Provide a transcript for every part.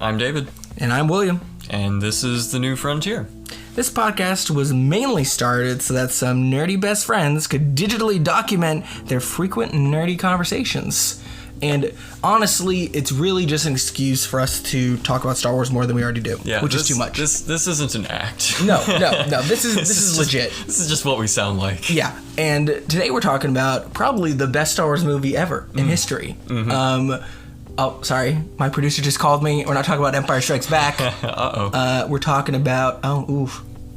I'm David. And I'm William. And this is The New Frontier. This podcast was mainly started so that some nerdy best friends could digitally document their frequent nerdy conversations. And honestly, it's really just an excuse for us to talk about Star Wars more than we already do, which is too much. This isn't an act. No. This is legit. This is just what we sound like. Yeah, and today we're talking about probably the best Star Wars movie ever in history. Mm-hmm. Oh, sorry. My producer just called me. We're not talking about Empire Strikes Back. Uh-oh. We're talking about...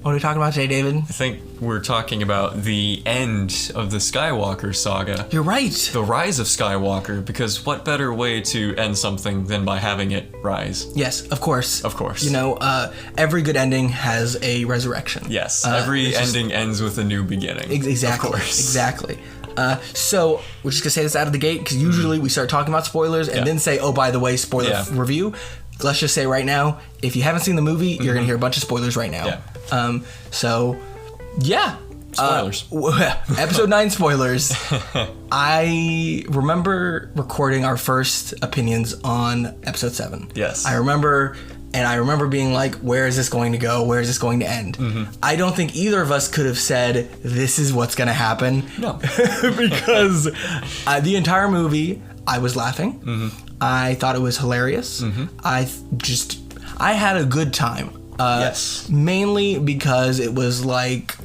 What are we talking about today, David? I think we're talking about the end of the Skywalker Saga. You're right. The rise of Skywalker, because what better way to end something than by having it rise? Yes, of course. Of course. You know, every good ending has a resurrection. Yes, every ending ends with a new beginning. Exactly. Of course. Exactly. So we're just going to say this out of the gate, because usually we start talking about spoilers and then say, oh, by the way, spoiler review. Let's just say right now, if you haven't seen the movie, you're going to hear a bunch of spoilers right now. Yeah. Spoilers. Episode 9 spoilers. I remember recording our first opinions on episode 7. Yes. I remember being like, where is this going to go? Where is this going to end? Mm-hmm. I don't think either of us could have said, this is what's going to happen. No. Because the entire movie, I was laughing. Mm-hmm. I thought it was hilarious. Mm-hmm. I had a good time. Yes. Mainly because it was like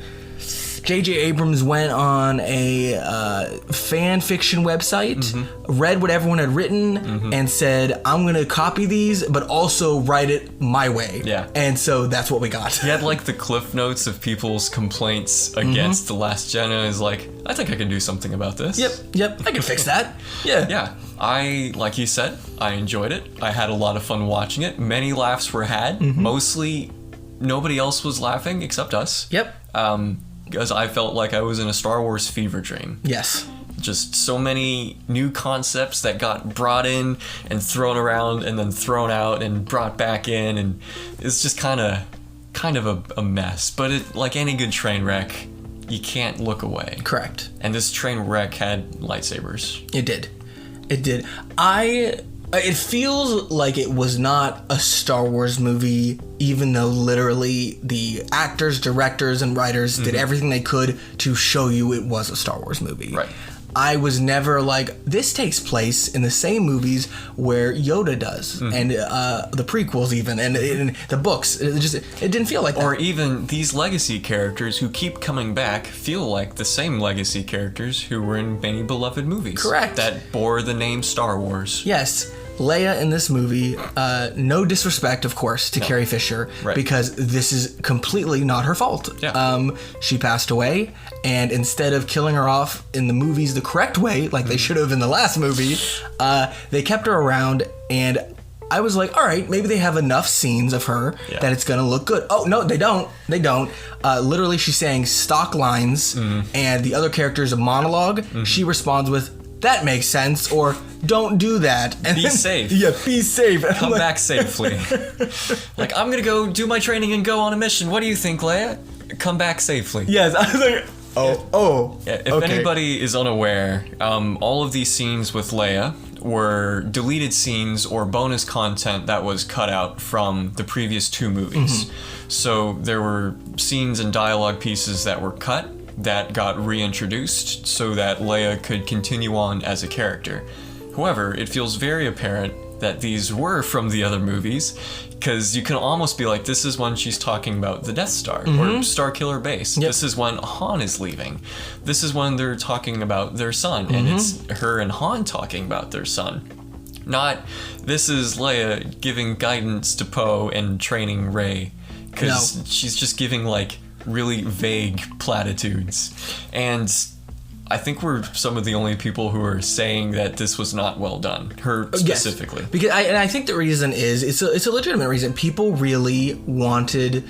J.J. Abrams went on a fan fiction website, read what everyone had written, and said, I'm going to copy these, but also write it my way. Yeah. And so that's what we got. He had like the cliff notes of people's complaints against The Last Jedi. Is like, I think I can do something about this. Yep. I can fix that. Yeah. Yeah. Like you said, I enjoyed it. I had a lot of fun watching it. Many laughs were had. Mostly nobody else was laughing except us. Yep. Because I felt like I was in a Star Wars fever dream. Yes. Just so many new concepts that got brought in and thrown around and then thrown out and brought back in, and it's just kind of a mess. But it, like any good train wreck, you can't look away. Correct. And this train wreck had lightsabers. It did. It feels like it was not a Star Wars movie, even though literally the actors, directors, and writers did everything they could to show you it was a Star Wars movie. Right. I was never like, this takes place in the same movies where Yoda does, and the prequels even, and the books. It didn't feel like that. Or even these legacy characters who keep coming back feel like the same legacy characters who were in many beloved movies. Correct. That bore the name Star Wars. Yes. Leia in this movie, no disrespect, of course, to Carrie Fisher, because this is completely not her fault. Yeah. She passed away, and instead of killing her off in the movies the correct way, like they should have in the last movie, they kept her around, and I was like, all right, maybe they have enough scenes of her that it's going to look good. Oh, no, they don't. Literally, she's saying stock lines, and the other character's a monologue. She responds with, that makes sense, or don't do that. And be safe. Yeah, be safe. Come back safely. Like, I'm gonna go do my training and go on a mission. What do you think, Leia? Come back safely. Yes, I was like, Yeah, if anybody is unaware, all of these scenes with Leia were deleted scenes or bonus content that was cut out from the previous 2 movies. So there were scenes and dialogue pieces that were cut that got reintroduced so that Leia could continue on as a character. However, it feels very apparent that these were from the other movies, because you can almost be like, this is when she's talking about the Death Star or Starkiller Base. Yep. This is when Han is leaving. This is when they're talking about their son, and it's her and Han talking about their son. Not, this is Leia giving guidance to Poe and training Rey, because she's just giving like really vague platitudes. And I think we're some of the only people who are saying that this was not well done. Her specifically. Yes. Because I think the reason is, it's a legitimate reason. People really wanted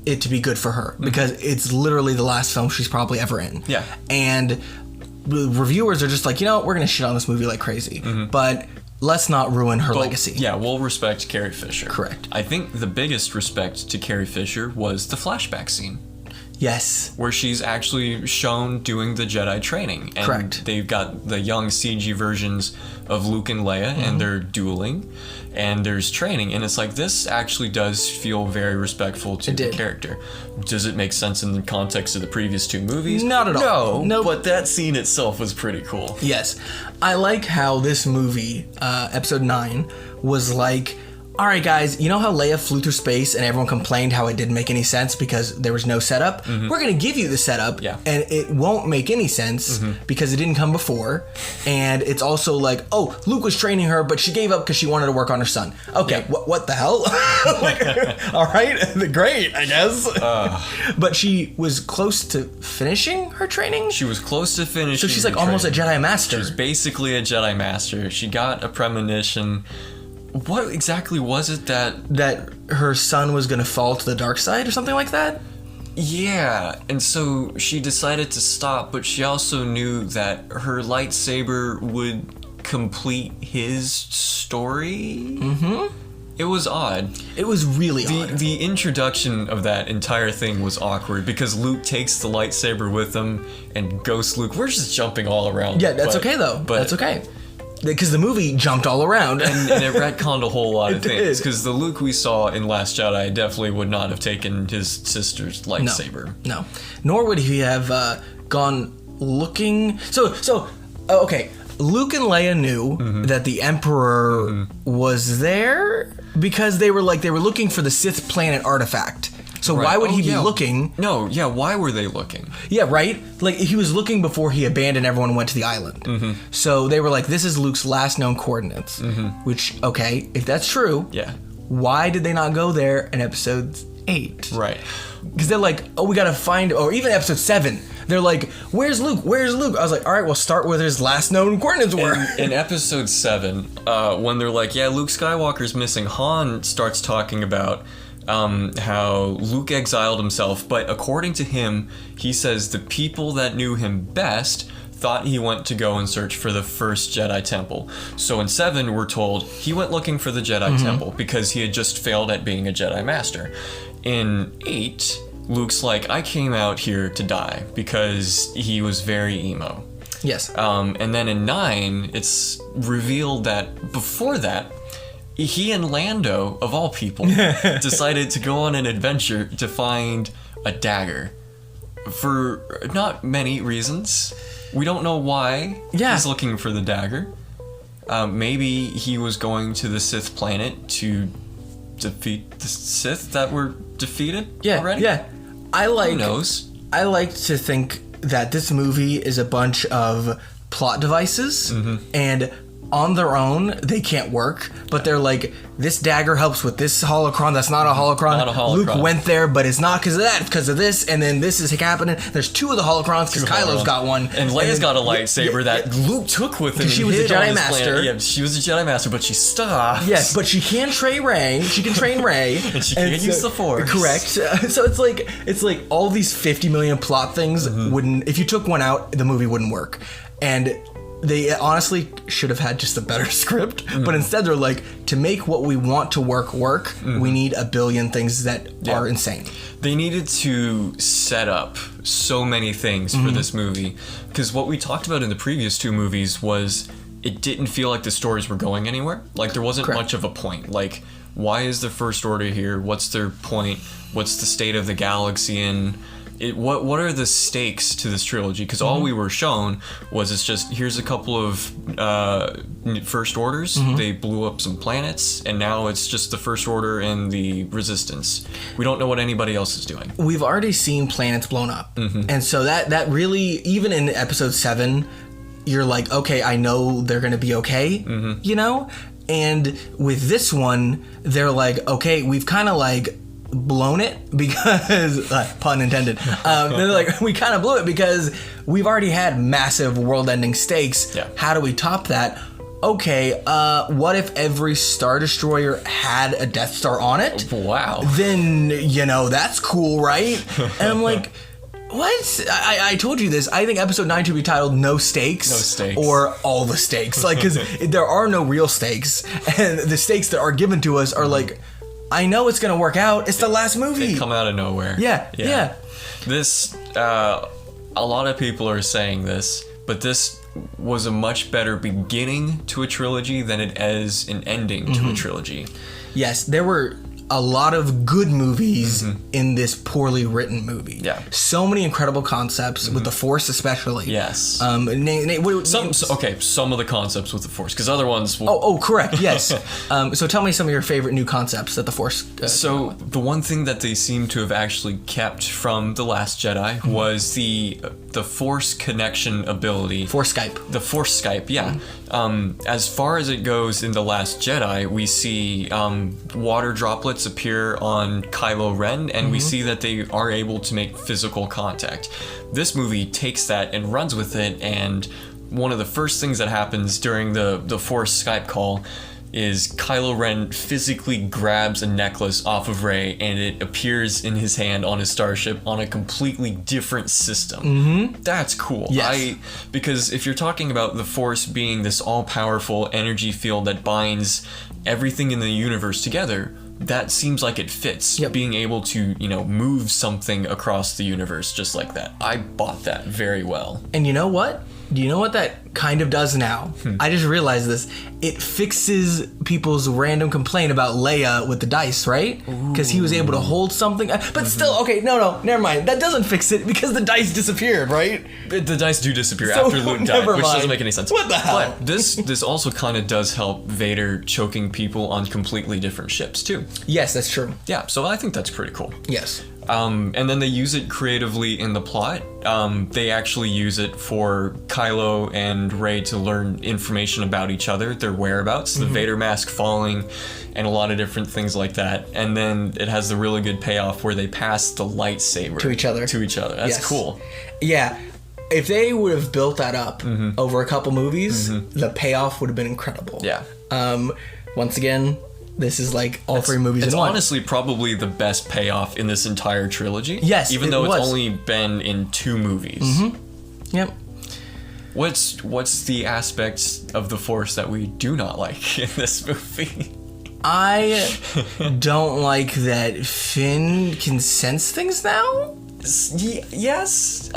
it to be good for her, because it's literally the last film she's probably ever in. Yeah. And reviewers are just like, we're going to shit on this movie like crazy. But let's not ruin her legacy. Yeah, we'll respect Carrie Fisher. Correct. I think the biggest respect to Carrie Fisher was the flashback scene. Yes. Where she's actually shown doing the Jedi training. And Correct. they've got the young CG versions of Luke and Leia, and they're dueling, and there's training. And it's like, this actually does feel very respectful to the character. Does it make sense in the context of the previous two movies? Not at all. No, but that scene itself was pretty cool. Yes. I like how this movie, episode 9, was like, all right, guys, you know how Leia flew through space and everyone complained how it didn't make any sense because there was no setup? We're going to give you the setup, and it won't make any sense because it didn't come before. And it's also like, oh, Luke was training her, but she gave up because she wanted to work on her son. Okay, what the hell? Like, all right, great, I guess. But she was close to finishing her training? She was close to finishing. So she's like almost a Jedi Master. She was basically a Jedi Master. She got a premonition. What exactly was it that her son was going to fall to the dark side or something like that? Yeah, and so she decided to stop, but she also knew that her lightsaber would complete his story. It was odd. It was really odd. The introduction of that entire thing was awkward because Luke takes the lightsaber with him and ghosts Luke. We're just jumping all around. Yeah, that's okay though. That's okay. Because the movie jumped all around. and it retconned a whole lot of things. Because the Luke we saw in Last Jedi definitely would not have taken his sister's lightsaber. No. Nor would he have gone looking... Okay. Luke and Leia knew that the Emperor was there because they were looking for the Sith planet artifact. So why would he be looking? No, yeah, why were they looking? Yeah, right? Like, he was looking before he abandoned everyone and went to the island. So they were like, this is Luke's last known coordinates. Which, okay, if that's true, why did they not go there in episode 8? Right. Because they're like, oh, we gotta find... Or even episode 7. They're like, where's Luke? Where's Luke? I was like, all right, we'll start where his last known coordinates were. In episode 7, when they're like, yeah, Luke Skywalker's missing, Han starts talking about... how Luke exiled himself, but according to him, he says the people that knew him best thought he went to go and search for the first Jedi Temple. So in 7, we're told he went looking for the Jedi Temple because he had just failed at being a Jedi Master. In 8, Luke's like, I came out here to die because he was very emo. Yes. And then in 9, it's revealed that before that, he and Lando, of all people, decided to go on an adventure to find a dagger. For not many reasons. We don't know why he's looking for the dagger. Maybe he was going to the Sith planet to defeat the Sith that were defeated already? Yeah. Who knows? I like to think that this movie is a bunch of plot devices, and on their own, they can't work, but they're like, this dagger helps with this holocron, that's not a holocron. Not a holocron. Luke went there, but it's not because of that, it's because of this, and then this is happening. There's 2 of the holocrons, because Kylo's got one. And Leia's got a lightsaber that Luke took with him. She was a Jedi Master. Yeah, she was a Jedi Master, but she stopped. Yes, but she can train Rey. She can train Rey. And she can't use the Force. Correct. So it's like all these 50 million plot things wouldn't, if you took one out, the movie wouldn't work. And they honestly should have had just a better script, but instead they're like, to make what we want to work, we need a billion things that are insane. They needed to set up so many things for this movie, because what we talked about in the previous 2 movies was it didn't feel like the stories were going anywhere. Like, there wasn't much of a point. Like, why is the First Order here? What's their point? What's the state of the galaxy in? What are the stakes to this trilogy? Because all we were shown was it's just, here's a couple of First Orders. They blew up some planets, and now it's just the First Order and the Resistance. We don't know what anybody else is doing. We've already seen planets blown up. And so that really, even in episode 7, you're like, okay, I know they're going to be okay, you know? And with this one, they're like, okay, we've kind of like blown it because pun intended. They're like, we kind of blew it because we've already had massive world-ending stakes. How do we top that? Okay, what if every Star Destroyer had a Death Star on it? Wow. Then, you know, that's cool, right? And I'm like, what? I told you this. I think episode 9 should be titled No Stakes. No Stakes. Or All the Stakes. Like, because there are no real stakes. And the stakes that are given to us are like, I know it's going to work out. It's the last movie. They come out of nowhere. Yeah. This, a lot of people are saying this, but this was a much better beginning to a trilogy than it is an ending to a trilogy. Yes, there were a lot of good movies in this poorly written movie. Yeah. So many incredible concepts with the Force, especially. Yes. Some of the concepts with the Force, because other ones will... Oh, correct, yes. So tell me some of your favorite new concepts that the Force... So the one thing that they seem to have actually kept from The Last Jedi was the Force connection ability. Force Skype. The Force Skype, yeah. As far as it goes in The Last Jedi, we see water droplets appear on Kylo Ren, and we see that they are able to make physical contact. This movie takes that and runs with it, and one of the first things that happens during the Force Skype call is Kylo Ren physically grabs a necklace off of Rey, and it appears in his hand on his starship on a completely different system. That's cool. Yes. Because if you're talking about the Force being this all-powerful energy field that binds everything in the universe together, that seems like it fits. Yep. Being able to, move something across the universe just like that. I bought that very well. And you know what? Do you know what that kind of does now? I just realized this. It fixes people's random complaint about Leia with the dice, right? Because he was able to hold something. But still, okay, no, never mind. That doesn't fix it because the dice disappeared, right? The dice do disappear after Luke died, which doesn't make any sense. What the hell? But this also kind of does help Vader choking people on completely different ships, too. Yes, that's true. Yeah, so I think that's pretty cool. Yes. And then they use it creatively in the plot. They actually use it for Kylo and Rey to learn information about each other, their whereabouts, the Vader mask falling, and a lot of different things like that. And then it has the really good payoff where they pass the lightsaber to each other. That's cool. Yeah. If they would have built that up over a couple movies, the payoff would have been incredible. Yeah. Once again, this is like all three movies in one. It's honestly probably the best payoff in this entire trilogy. Yes, even though it's only been in 2 movies. Yep. What's the aspects of the Force that we do not like in this movie? I don't like that Finn can sense things now. Yes.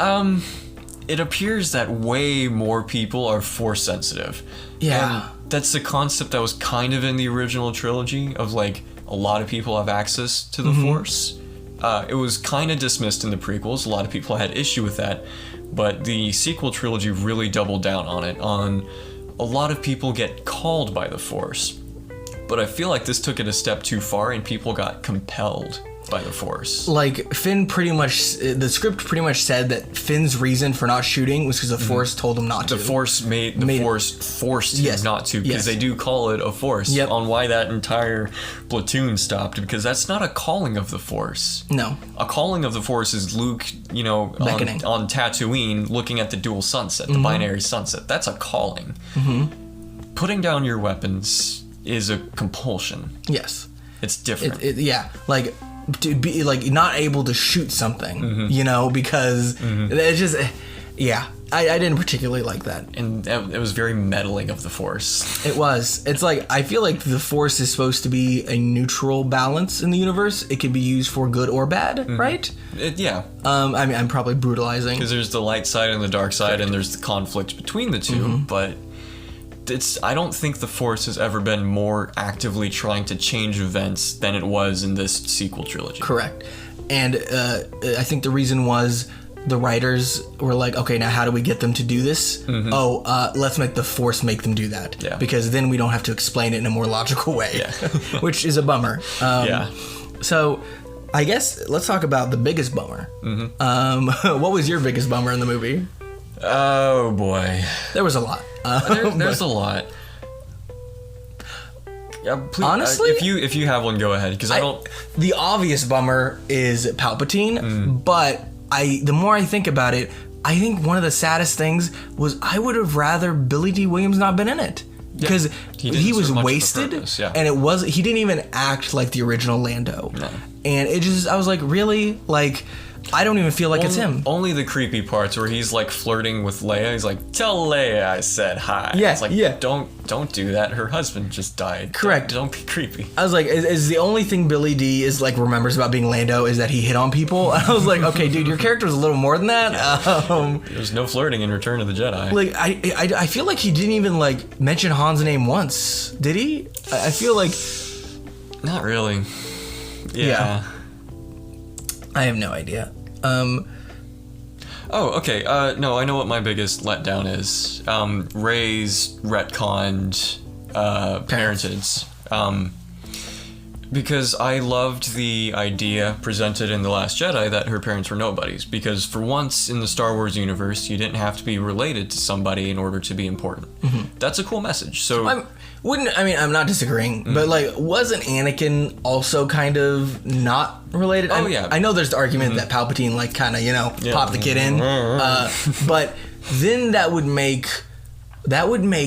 It appears that way more people are Force sensitive. Yeah. And that's a concept that was kind of in the original trilogy of like a lot of people have access to the Force. It was kind of dismissed in the prequels. A lot of people had issue with that, but the sequel trilogy really doubled down on it. On a lot of people get called by the Force, but I feel like this took it a step too far and people got compelled by the Force. Like Finn the script pretty much said that Finn's reason for not shooting was because the Force told him not to. The Force forced him not to, because they do call it a Force on why that entire platoon stopped, because that's not a calling of the Force. No. A calling of the Force is Luke, on Tatooine looking at the dual sunset, the binary sunset. That's a calling. Putting down your weapons is a compulsion. Yes. It's different. Like to be like not able to shoot something, because it just, I didn't particularly like that. And it was very meddling of the Force. It was. It's like, I feel like the Force is supposed to be a neutral balance in the universe. It can be used for good or bad, right? I mean, I'm probably brutalizing. Because there's the light side and the dark side, and there's the conflict between the two, but I don't think the Force has ever been more actively trying to change events than it was in this sequel trilogy. Correct. And I think the reason was the writers were like, okay, now how do we get them to do this? Let's make the Force make them do that. Yeah. Because then we don't have to explain it in a more logical way. Yeah. Which is a bummer. So I guess let's talk about the biggest bummer. What was your biggest bummer in the movie? Oh boy. There was a lot. There's a lot. Yeah, please, honestly, if you have one, go ahead, because I don't. The obvious bummer is Palpatine, but the more I think about it, I think one of the saddest things was I would have rather Billy D. Williams not been in it, because he was wasted, and he didn't even act like the original Lando, and it just, I was like, really, like, I don't even feel like it's him. Only the creepy parts where he's like flirting with Leia. He's like, "Tell Leia I said hi." Yeah, it's like, yeah. Don't do that. Her husband just died. Correct. Don't be creepy. I was like, is the only thing Billy D is like remembers about being Lando is that he hit on people? And I was like, okay, dude, your character's a little more than that. There's no flirting in Return of the Jedi. Like I feel like he didn't even like mention Han's name once. Did he? I feel like not really. Yeah. I have no idea. Oh, okay. No, I know what my biggest letdown is. Rey's retconned parentage. Because I loved the idea presented in The Last Jedi that her parents were nobodies. Because for once in the Star Wars universe, you didn't have to be related to somebody in order to be important. Mm-hmm. That's a cool message. So I'm not disagreeing, but like, wasn't Anakin also kind of not related? Yeah. I know there's the argument that Palpatine like kind of popped the kid in, but then that would make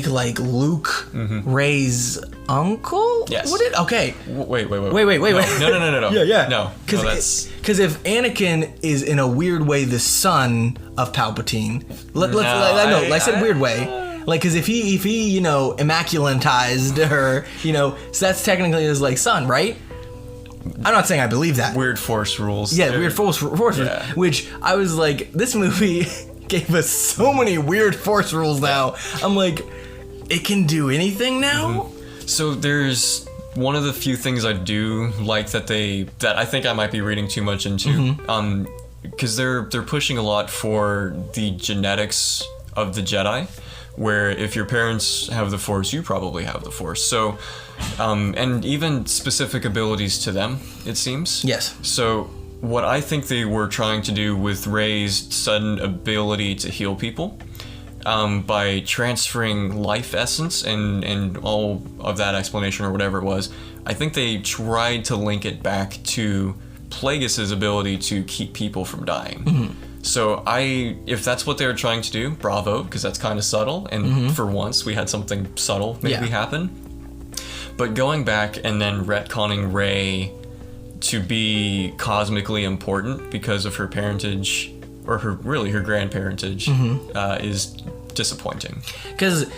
like Luke Rey's uncle. Yes. Would it? Okay. Wait. No. No. Yeah. No. Because if Anakin is in a weird way the son of Palpatine, I said weird way. Like, because if he immaculatized her, so that's technically his like son, right? I'm not saying I believe that. Weird force rules. Yeah, weird force rules. Which I was like, this movie gave us so many weird force rules now. I'm like, it can do anything now? Mm-hmm. So there's one of the few things I do like that I think I might be reading too much into. Because they're pushing a lot for the genetics of the Jedi, where if your parents have the Force, you probably have the Force. So, and even specific abilities to them, it seems. Yes. So what I think they were trying to do with Rey's sudden ability to heal people, by transferring life essence and all of that explanation or whatever it was, I think they tried to link it back to Plagueis' ability to keep people from dying. Mm-hmm. So if that's what they were trying to do, bravo, because that's kind of subtle, and for once we had something subtle maybe happen. But going back and then retconning Rey to be cosmically important because of her parentage, or her grandparentage, is disappointing. Because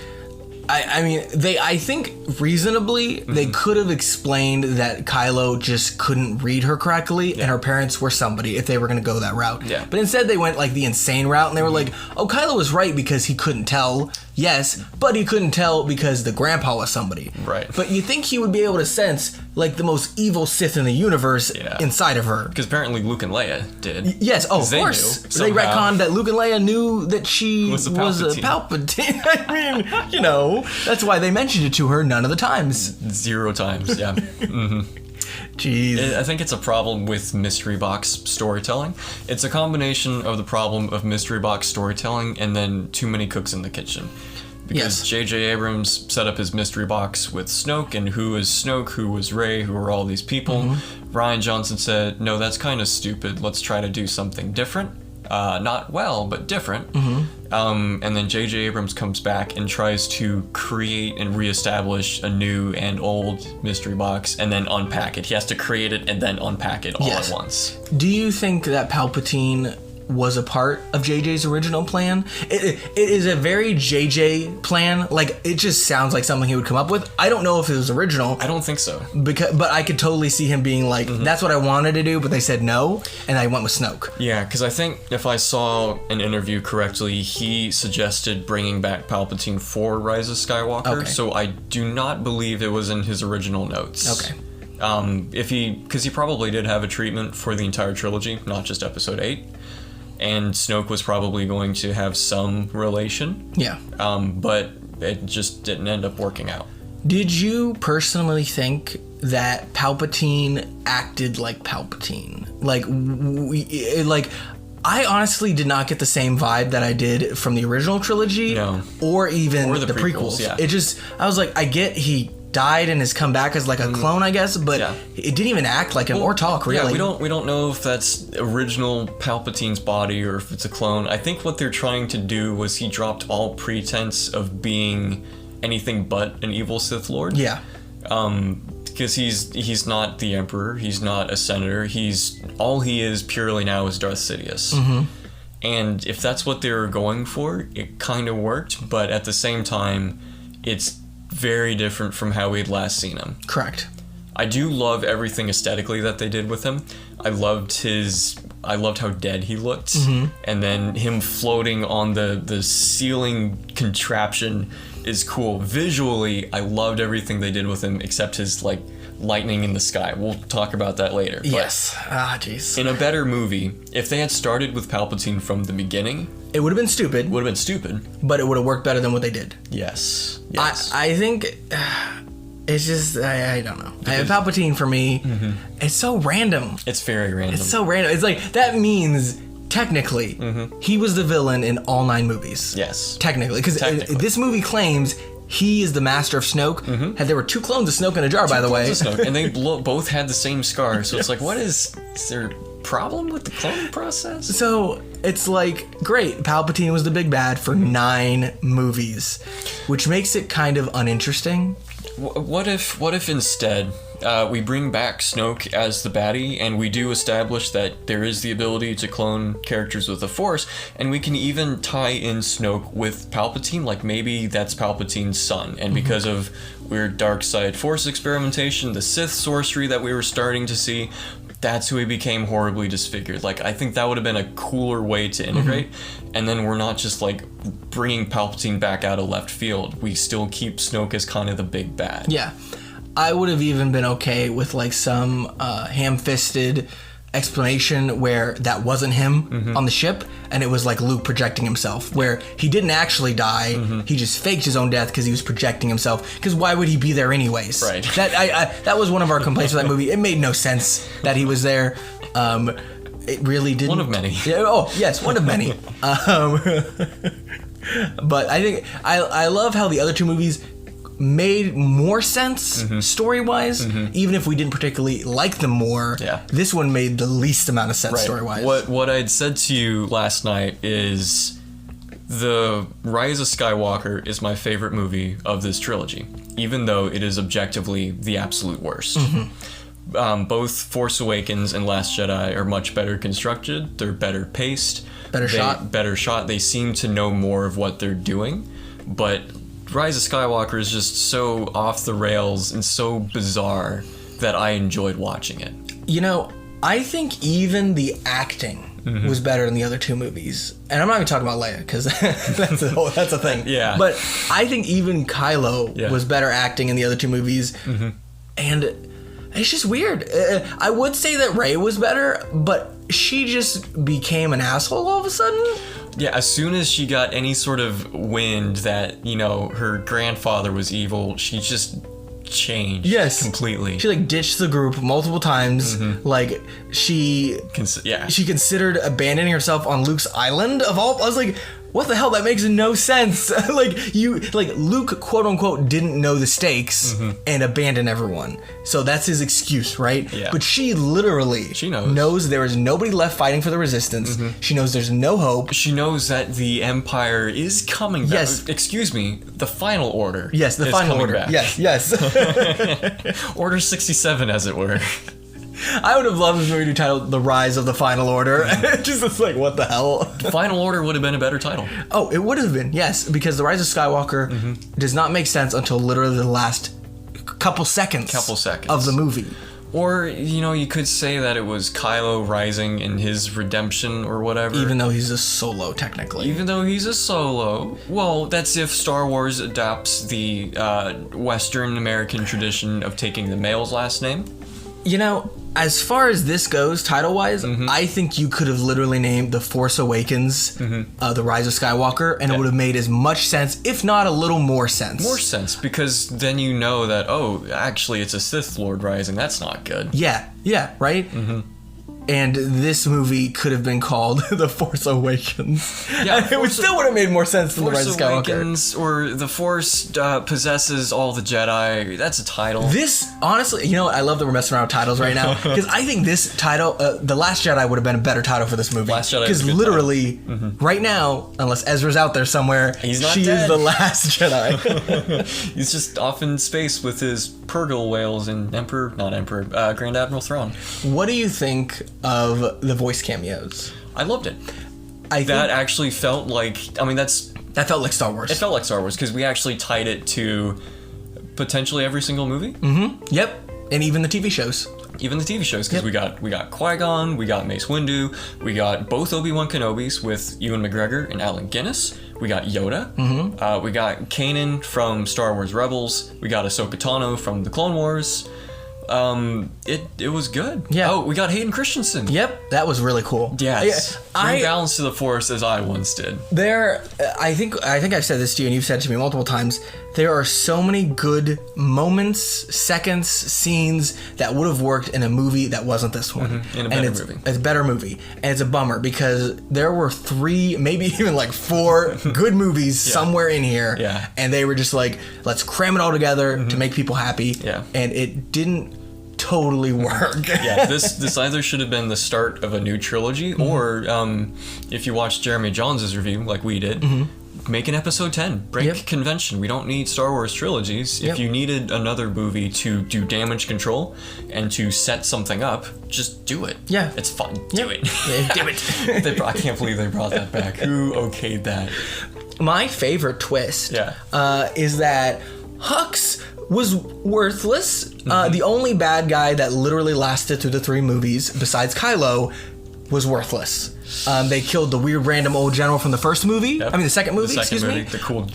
I think reasonably they could have explained that Kylo just couldn't read her correctly and her parents were somebody if they were going to go that route. Yeah. But instead they went like the insane route and they were like, oh, Kylo was right because he couldn't tell. Yes, but he couldn't tell because the grandpa was somebody. Right. But you think he would be able to sense like the most evil Sith in the universe inside of her. Because apparently Luke and Leia did. Yes, of course. They retconned that Luke and Leia knew that she was a Palpatine. I mean, that's why they mentioned it to her none of the times. 0 times, yeah. Jeez. I think it's a problem with mystery box storytelling. It's a combination of the problem of mystery box storytelling and then too many cooks in the kitchen. Because J.J. Abrams set up his mystery box with Snoke, and who is Snoke, who was Rey, who are all these people. Rian Johnson said, no, that's kind of stupid. Let's try to do something different. Not well, but different. And then J.J. Abrams comes back and tries to create and reestablish a new and old mystery box and then unpack it. He has to create it and then unpack it all at once. Do you think that Palpatine was a part of JJ's original plan? It is a very JJ plan. Like, it just sounds like something he would come up with. I don't know if it was original. I don't think so. But I could totally see him being like, that's what I wanted to do, but they said no, and I went with Snoke. Yeah, because I think if I saw an interview correctly, he suggested bringing back Palpatine for Rise of Skywalker. Okay. So I do not believe it was in his original notes. Okay. Because he probably did have a treatment for the entire trilogy, not just Episode 8. And Snoke was probably going to have some relation. Yeah. But it just didn't end up working out. Did you personally think that Palpatine acted like Palpatine? I honestly did not get the same vibe that I did from the original trilogy, or even the prequels. Yeah. I was like, I get he died and has come back as like a clone, I guess, but it didn't even act like him or talk really. Yeah, we don't know if that's original Palpatine's body or if it's a clone. I think what they're trying to do was he dropped all pretense of being anything but an evil Sith Lord. Yeah. because he's not the Emperor, he's not a senator, all he is purely now is Darth Sidious. And if that's what they were going for, it kind of worked, but at the same time, it's very different from how we'd last seen him. Correct. I do love everything aesthetically that they did with him. I loved how dead he looked, and then him floating on the ceiling contraption is cool. Visually, I loved everything they did with him, except his like lightning in the sky. We'll talk about that later. Yes. Jeez. In a better movie, if they had started with Palpatine from the beginning, it would have been stupid. But it would have worked better than what they did. Yes. I think it's just I don't know. Palpatine for me, it's so random. It's very random. It's so random. It's like that means technically he was the villain in all 9 movies. Yes. Technically, because this movie claims he is the master of Snoke. There were 2 clones of Snoke in a jar, by the way. And they both had the same scar. So it's like, what is there a problem with the cloning process? So it's like, great, Palpatine was the big bad for 9 movies, which makes it kind of uninteresting. What if instead we bring back Snoke as the baddie, and we do establish that there is the ability to clone characters with the Force, and we can even tie in Snoke with Palpatine, like maybe that's Palpatine's son, and because of weird dark side Force experimentation, the Sith sorcery that we were starting to see, that's who he became horribly disfigured. Like, I think that would have been a cooler way to integrate, and then we're not just like bringing Palpatine back out of left field. We still keep Snoke as kind of the big bad. Yeah. I would have even been okay with like some ham-fisted explanation where that wasn't him on the ship, and it was like Luke projecting himself, where he didn't actually die, he just faked his own death because he was projecting himself, because why would he be there anyways? Right. That was one of our complaints with that movie. It made no sense that he was there. It really didn't. One of many. Yeah, oh, yes, one of many. But I think I love how the other 2 movies made more sense story-wise, even if we didn't particularly like them more. Yeah. This one made the least amount of sense story-wise. What I'd said to you last night is The Rise of Skywalker is my favorite movie of this trilogy, even though it is objectively the absolute worst. Both Force Awakens and Last Jedi are much better constructed. They're better paced. Better shot. They seem to know more of what they're doing, but Rise of Skywalker is just so off the rails and so bizarre that I enjoyed watching it. You know, I think even the acting was better in the other 2 movies. And I'm not even talking about Leia, because that's a thing. Yeah. But I think even Kylo was better acting in the other 2 movies. And it's just weird. I would say that Rey was better, but she just became an asshole all of a sudden. Yeah, as soon as she got any sort of wind that, you know, her grandfather was evil, she just changed completely. She like ditched the group multiple times. Like she considered abandoning herself on Luke's island of all. I was like, what the hell? That makes no sense. Luke, quote unquote, didn't know the stakes and abandoned everyone. So that's his excuse, right? Yeah. But she literally knows there is nobody left fighting for the Resistance. She knows there's no hope. She knows that the Empire is coming back. Yes. Excuse me, the Final Order. Yes, the Final Order. Back. Yes. Order 67, as it were. I would have loved this movie to be titled The Rise of the Final Order. Just like, what the hell? The Final Order would have been a better title. Oh, it would have been, yes, because The Rise of Skywalker does not make sense until literally the last couple seconds of the movie. Or, you know, you could say that it was Kylo rising in his redemption or whatever. Even though he's a Solo, technically. Well, that's if Star Wars adopts the Western American tradition of taking the male's last name. You know, as far as this goes, title-wise, I think you could have literally named The Force Awakens, The Rise of Skywalker, and it would have made as much sense, if not a little more sense. More sense, because then you know that, oh, actually it's a Sith Lord rising. That's not good. Yeah, right? and this movie could have been called The Force Awakens. Yeah, and it still would have made more sense than The Rise of Force Skywalker. Awakens, or The Force possesses all the Jedi. That's a title. This, honestly, you know, I love that we're messing around with titles right now, because I think this title, The Last Jedi, would have been a better title for this movie. Last Jedi. Because literally, right now, unless Ezra's out there somewhere, He's not she dead. is the Last Jedi. He's just off in space with his Purgle whales and Grand Admiral Thrawn. What do you think of the voice cameos? I loved it. I That think actually felt like, that felt like Star Wars. it felt like Star Wars, because we actually tied it to potentially every single movie. Yep, and even the TV shows. Even the TV shows, because we got Qui-Gon, we got Mace Windu, we got both Obi-Wan Kenobis with Ewan McGregor and Alec Guinness, we got Yoda, we got Kanan from Star Wars Rebels, we got Ahsoka Tano from the Clone Wars. It was good. Yeah. Oh, we got Hayden Christensen. Yep, that was really cool. Yes. I Bring balance to the Force, as I once did. I think I've said this to you, and you've said it to me multiple times. There are so many good moments, seconds, scenes that would have worked in a movie that wasn't this one. In a better movie. It's a better movie, and it's a bummer because there were 3, maybe even like 4 good movies somewhere in here, and they were just like, let's cram it all together to make people happy, and it didn't totally work. Yeah, this either should have been the start of a new trilogy, or if you watch Jeremy Johns' review, like we did, make an episode 10. Break convention. We don't need Star Wars trilogies. If you needed another movie to do damage control and to set something up, just do it. Yeah. It's fun. Do it. Do it. I can't believe they brought that back. Who okayed that? My favorite twist is that Hux was worthless. The only bad guy that literally lasted through the 3 movies, besides Kylo, was worthless. They killed the weird random old general from the first movie. Yep. I mean, the second movie, Excuse me. The cool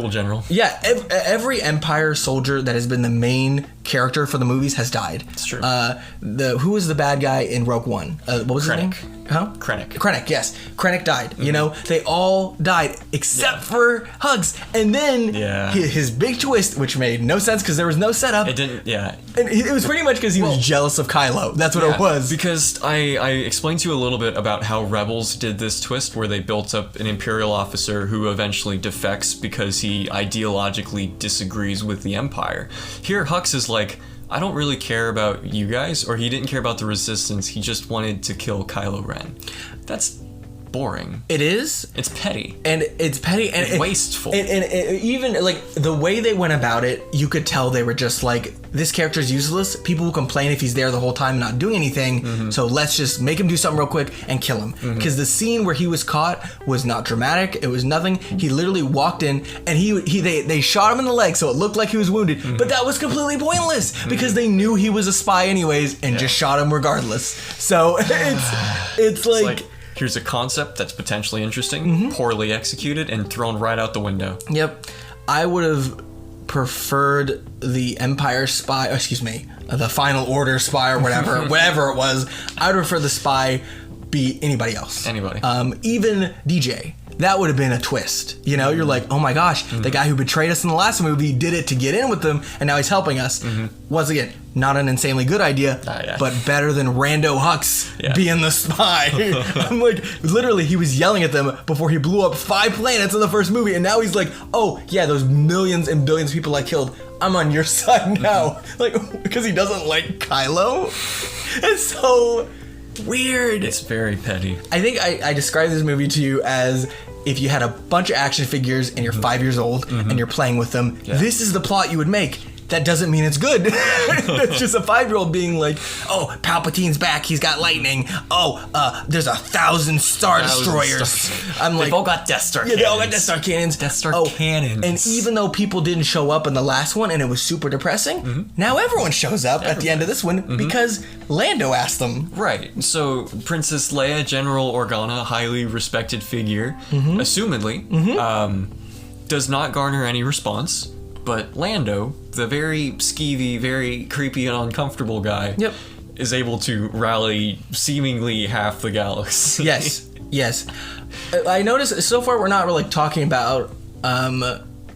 general. Yeah, every Empire soldier that has been the main character for the movies has died. It's true. Who was the bad guy in Rogue One? What was Krennic. his name? Huh? Krennic, yes. Krennic died. You know, they all died except for Hux. And then his big twist, which made no sense because there was no setup. It didn't, And it was pretty much because he was jealous of Kylo. That's what it was. Because I explained to you a little bit about how Rebels did this twist where they built up an Imperial officer who eventually defects because he ideologically disagrees with the Empire. Here, Hux is like, I don't really care about you guys, or he didn't care about the Resistance, he just wanted to kill Kylo Ren. That's boring. It is. It's petty. And it's petty and wasteful. And even like the way they went about it, you could tell they were just like, this character's useless. People will complain if he's there the whole time and not doing anything. So let's just make him do something real quick and kill him. Because the scene where he was caught was not dramatic. It was nothing. He literally walked in and they shot him in the leg so it looked like he was wounded. But that was completely pointless because they knew he was a spy anyways and just shot him regardless. So it's like here's a concept that's potentially interesting, poorly executed, and thrown right out the window. Yep. I would have preferred the Empire spy, the Final Order spy or whatever it was. I would prefer the spy be anybody else. Anybody. Even DJ. That would have been a twist. You know, you're like, oh my gosh, the guy who betrayed us in the last movie did it to get in with them, and now he's helping us. Once again, not an insanely good idea, but better than Rando Hux being the spy. I'm like, literally, he was yelling at them before he blew up 5 planets in the first movie, and now he's like, oh yeah, those millions and billions of people I killed, I'm on your side now. Like, because he doesn't like Kylo? It's so weird. It's very petty. I think I described this movie to you as if you had a bunch of action figures and you're 5 years old and you're playing with them, this is the plot you would make. That doesn't mean it's good. It's just a 5-year-old being like, oh, Palpatine's back, he's got lightning. Oh, there's 1,000 Star Destroyers. I'm like, they've all got Death Star cannons. Yeah, they all got Death Star cannons. Death Star cannons. And even though people didn't show up in the last one and it was super depressing, now everyone shows up at the end of this one because Lando asked them. Right. So Princess Leia, General Organa, highly respected figure, assumedly, does not garner any response. But Lando, the very skeevy, very creepy and uncomfortable guy, is able to rally seemingly half the galaxy. Yes. I noticed so far we're not really talking about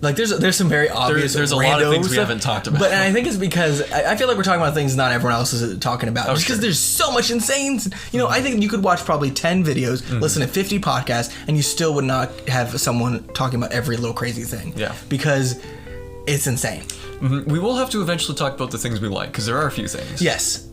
Like there's some very obvious. There's a lot of things we haven't talked about. But and I think it's because I feel like we're talking about things not everyone else is talking about. Just because there's so much insane. I think you could watch probably 10 videos, listen to 50 podcasts, and you still would not have someone talking about every little crazy thing. Yeah. Because it's insane. We will have to eventually talk about the things we like, because there are a few things. Yes.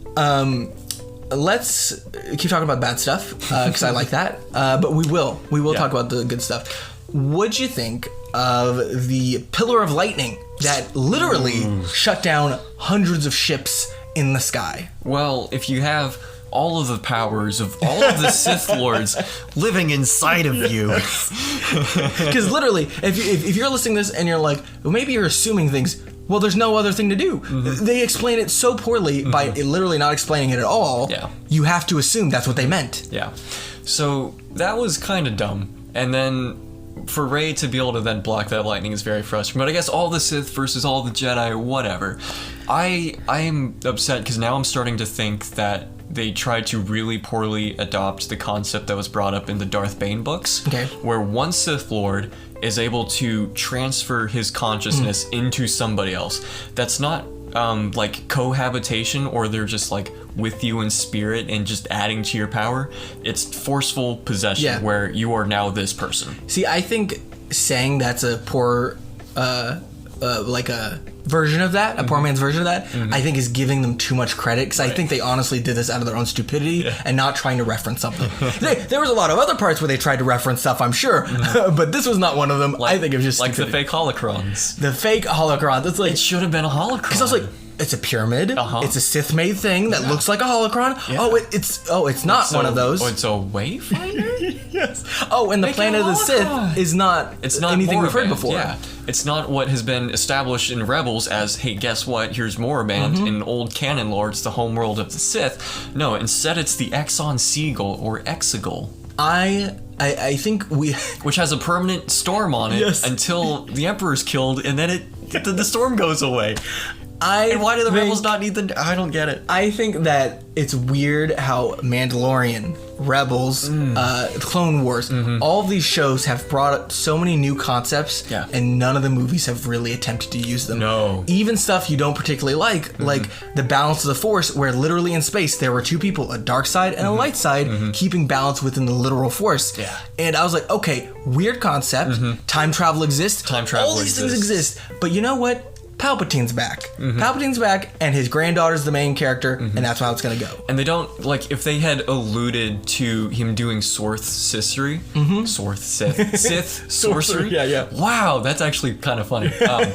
Let's keep talking about bad stuff, because I like that. But we will talk about the good stuff. What'd you think of the pillar of lightning that literally shut down hundreds of ships in the sky? Well, if you have all of the powers of all of the Sith Lords living inside of you. Because literally, if you're listening to this and you're like, well, maybe you're assuming things, well, there's no other thing to do. They explain it so poorly by literally not explaining it at all. Yeah. You have to assume that's what they meant. Yeah. So that was kind of dumb. And then for Rey to be able to then block that lightning is very frustrating. But I guess all the Sith versus all the Jedi, whatever. I'm upset because now I'm starting to think that they tried to really poorly adopt the concept that was brought up in the Darth Bane books, where one Sith Lord is able to transfer his consciousness into somebody else. That's not like cohabitation, or they're just like with you in spirit and just adding to your power. It's forceful possession where you are now this person. See, I think saying that's a poor like a version of that, a poor man's version of that, I think is giving them too much credit, because I think they honestly did this out of their own stupidity and not trying to reference something. There was a lot of other parts where they tried to reference stuff, I'm sure, but this was not one of them. I think it was just like stupidity. the fake holocrons. The fake holocron. That's like, it should have been a holocron. Because I was like, it's a pyramid. It's a Sith-made thing that looks like a holocron. Yeah. It's not one of those. Oh, it's a wayfinder? Yes. Oh, and the planet of the Sith is not. It's not anything we've heard before. Yeah. It's not what has been established in Rebels as, hey, guess what? Here's Moraband. In old canon lore, it's the homeworld of the Sith. No, instead it's the Exxon Seagull or Exegol. I think we... Which has a permanent storm on it until the Emperor's killed, and then the storm goes away. And why do the Rebels not need the... I don't get it. I think that it's weird how Mandalorian, Rebels, Clone Wars, all of these shows have brought up so many new concepts, and none of the movies have really attempted to use them. No. Even stuff you don't particularly like the balance of the Force, where literally in space there were two people, a dark side and a light side, keeping balance within the literal Force. Yeah. And I was like, okay, weird concept. Time travel exists. All these things exist. But you know what? Palpatine's back. Palpatine's back, and his granddaughter's the main character, and that's how it's gonna go. And they don't, like, if they had alluded to him doing sorcery, Sith sorcery. Yeah. Wow, that's actually kind of funny.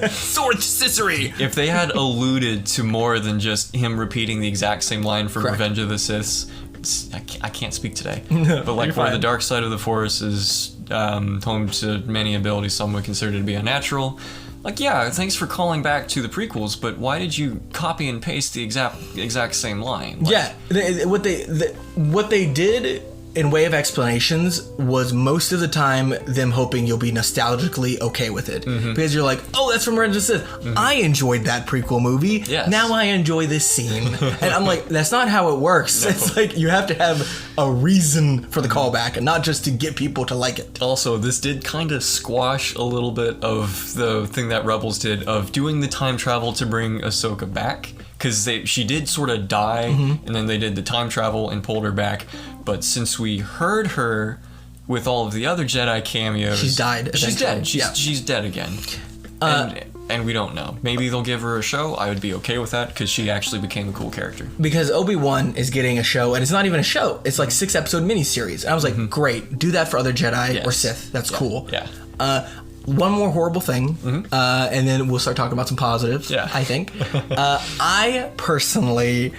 Sorcery. If they had alluded to more than just him repeating the exact same line from Revenge of the Sith, I can't speak today. But like where the dark side of the Force is home to many abilities some would consider to be unnatural. Like, yeah, thanks for calling back to the prequels, but why did you copy and paste the exact same line? Like, what they did in way of explanations was most of the time them hoping you'll be nostalgically okay with it, because you're like, oh, that's from Revenge of the Sith. I enjoyed that prequel movie. Yes. Now I enjoy this scene. And I'm like, that's not how it works. No. It's like you have to have a reason for the callback, and not just to get people to like it. Also, this did kind of squash a little bit of the thing that Rebels did of doing the time travel to bring Ahsoka back, because she did sort of die, and then they did the time travel and pulled her back. But since we heard her with all of the other Jedi cameos, she's died. She's dead. She's dead again. And we don't know. Maybe they'll give her a show. I would be okay with that, because she actually became a cool character. Because Obi-Wan is getting a show, and it's not even a show. It's like 6-episode miniseries. And I was like, great, do that for other Jedi or Sith. That's cool. Yeah. One more horrible thing, and then we'll start talking about some positives, I think. I personally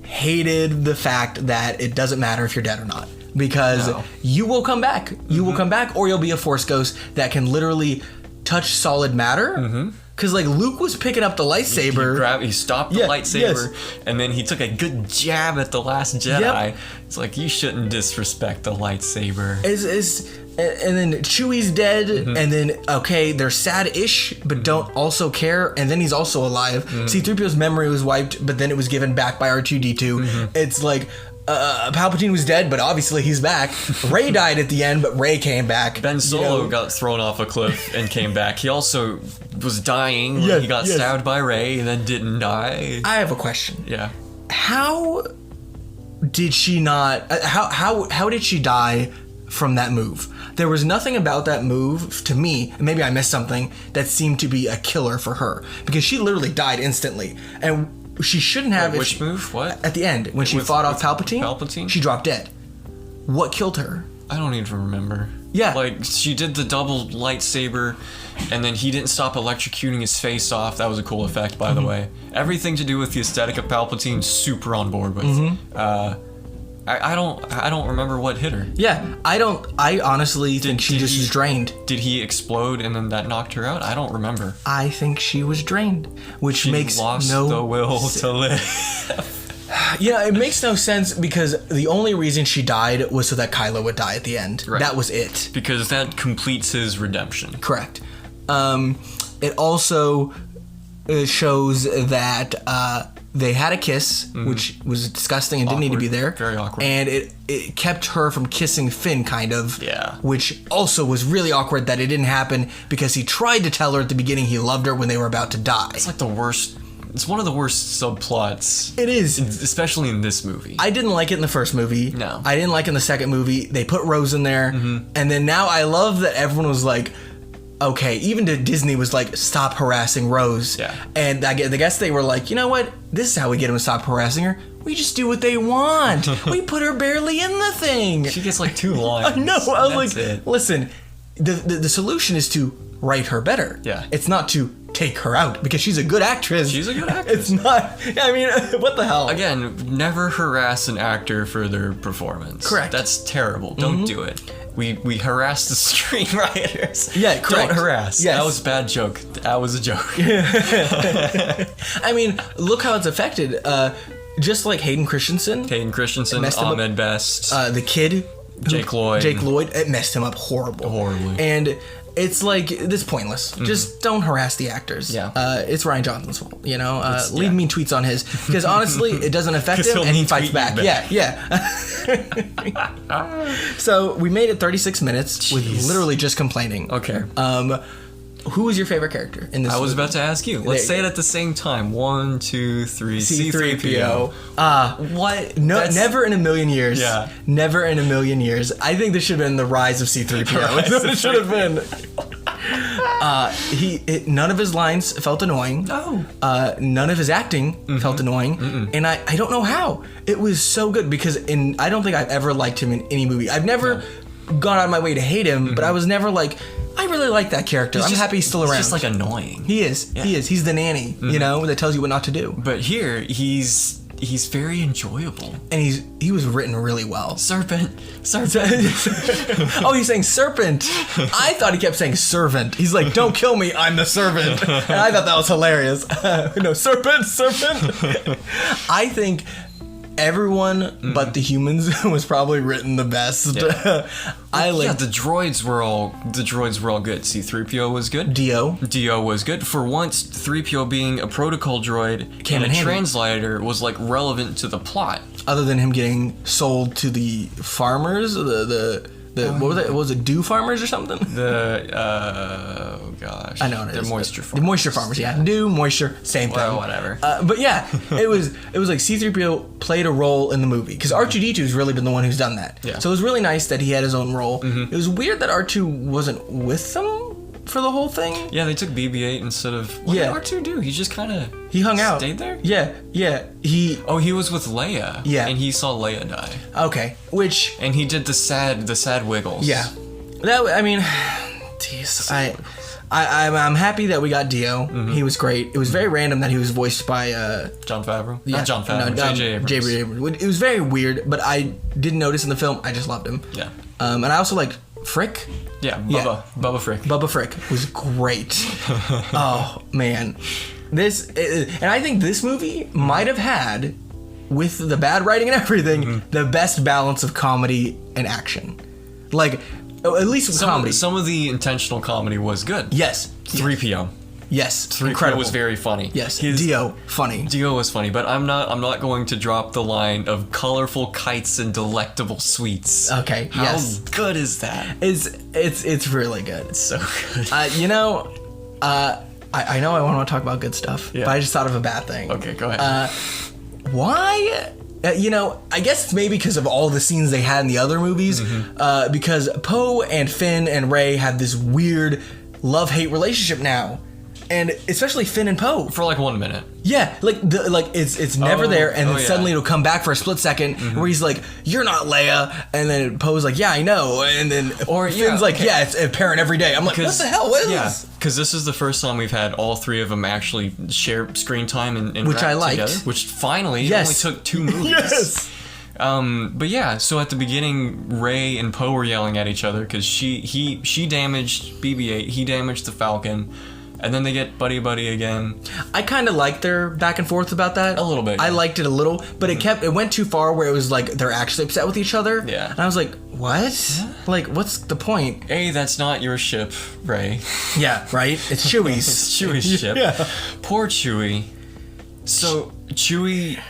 hated the fact that it doesn't matter if you're dead or not, because you will come back. You will come back, or you'll be a Force ghost that can literally touch solid matter. Because like Luke was picking up the lightsaber. He stopped the lightsaber, and then he took a good jab at the Last Jedi. It's like, you shouldn't disrespect the lightsaber. And then Chewie's dead, and then, okay, they're sad-ish, but don't also care, and then he's also alive. C-3PO's memory was wiped, but then it was given back by R2-D2. It's like, Palpatine was dead, but obviously he's back. Rey died at the end, but Rey came back. Ben Solo got thrown off a cliff and came back. He also was dying when he got stabbed by Rey and then didn't die. I have a question. Yeah. How did she not... How did she die from that move? There was nothing about that move, to me, and maybe I missed something, that seemed to be a killer for her. Because she literally died instantly. And she shouldn't have... Which move? What? At the end, when she fought off Palpatine, she dropped dead. What killed her? I don't even remember. Yeah. Like, she did the double lightsaber, and then he didn't stop electrocuting his face off. That was a cool effect, by the way. Everything to do with the aesthetic of Palpatine, super on board with. I don't remember what hit her. Yeah, I honestly think she just was drained. Did he explode and then that knocked her out? I don't remember. I think she was drained, which She makes lost no the will to live. Yeah, it makes no sense because the only reason she died was so that Kylo would die at the end. Right. That was it. Because that completes his redemption. Correct. It also shows that they had a kiss, which was disgusting and didn't need to be there. Very awkward. And it kept her from kissing Finn, kind of. Yeah. Which also was really awkward that it didn't happen because he tried to tell her at the beginning he loved her when they were about to die. It's like the worst. It's one of the worst subplots. It is. Especially in this movie. I didn't like it in the first movie. No. I didn't like it in the second movie. They put Rose in there. And then now I love that everyone was like, okay, even to Disney was like, stop harassing Rose. Yeah. And I guess they were like, you know what? This is how we get them to stop harassing her. We just do what they want. We put her barely in the thing. She gets like 2 lines. I know. I was That's like, it. listen, the solution is to write her better. Yeah. It's not to take her out because she's a good actress. She's a good actress. It's not. I mean, what the hell? Again, never harass an actor for their performance. Correct. That's terrible. Don't do it. We harass the screenwriters. Yeah, correct. Don't harass. Yes. That was a bad joke. That was a joke. I mean, look how it's affected. Just like Hayden Christensen, Ahmed Best, the kid, Jake Lloyd, it messed him up horribly. And it's like, it's pointless. Just don't harass the actors. Yeah. It's Ryan Johnson's fault, you know? Leave mean tweets on his. Because honestly, it doesn't affect him and he fights back. Yeah. So we made it 36 minutes with literally just complaining. Okay. Who was your favorite character in this? I was movie? about to ask you. Let's say it at the same time. 1, 2, 3. C3PO. What? No, never in a million years. Yeah. Never in a million years. I think this should have been the rise of C3PO. That's what it should have been. None of his lines felt annoying. No. None of his acting felt annoying. And I don't know how. It was so good because I don't think I've ever liked him in any movie. I've never gone out of my way to hate him, but I was never like, I really like that character. I'm happy he's still around. He's just like annoying. He is. Yeah. He is. He's the nanny, you know, that tells you what not to do. But here, he's very enjoyable. And he was written really well. Serpent. Oh, he's saying serpent. I thought he kept saying servant. He's like, don't kill me, I'm the servant. And I thought that was hilarious. No, serpent. I think everyone but the humans was probably written the best. Yeah. The droids were all good. C3PO was good. Dio was good. For once, 3PO being a protocol droid and a translator was like relevant to the plot. Other than him getting sold to the farmers, what was it? Was it dew farmers or something? Oh gosh. I know it is. They're moisture farmers. The moisture farmers, yeah. Dew, moisture, same thing. Well, whatever. But yeah, it was like C-3PO played a role in the movie because R2-D2 has really been the one who's done that. Yeah. So it was really nice that he had his own role. It was weird that R2 wasn't with them for the whole thing. Yeah, they took BB-8 instead of. What did R2 do? He just kind of. He hung out. Stayed there. Yeah. He was with Leia. Yeah. And he saw Leia die. Okay. And he did the sad wiggles. Yeah. Geez, I'm happy that we got Dio. He was great. It was very random that he was voiced by Jon Favreau. Yeah, Not Jon Favreau. J.J. Abrams. It was very weird, but I didn't notice in the film. I just loved him. Yeah. And I also liked Frick. Yeah, Bubba Frick. Bubba Frick was great. Oh man, and I think this movie might have had, with the bad writing and everything, the best balance of comedy and action. Like, at least with comedy. Some of the intentional comedy was good. Yes. 3PO. Yes, 3PO incredible. was very funny. Yes, Dio, funny. Dio was funny, but I'm not going to drop the line of colorful kites and delectable sweets. Okay, How good is that? It's really good. It's so good. I know I want to talk about good stuff, Yeah. but I just thought of a bad thing. Okay, go ahead. Why? I guess it's maybe because of all the scenes they had in the other movies, because Poe and Finn and Rey have this weird love-hate relationship now. And especially Finn and Poe. For like 1 minute. Yeah, it's never there, and then yeah. suddenly it'll come back for a split second where he's like, "You're not Leia," and then Poe's like, "Yeah, I know," and then Finn's like, "Yeah, it's apparent every day." I'm like, "What the hell? What is this?" Because this is the first time we've had all three of them actually share screen time and Which I liked. together. Which finally Yes. only took 2 movies. Yes. But yeah, so at the beginning, Rey and Poe were yelling at each other because she damaged BB-8, he damaged the Falcon. And then they get buddy again. I kind of liked their back and forth about that. A little bit, I yeah. liked it a little, but it went too far where it was like they're actually upset with each other. Yeah. And I was like, what? Like, what's the point? Hey, that's not your ship, Rey. Yeah, right? It's Chewie's. It's Chewie's ship. Yeah. Poor Chewie. So, Chewie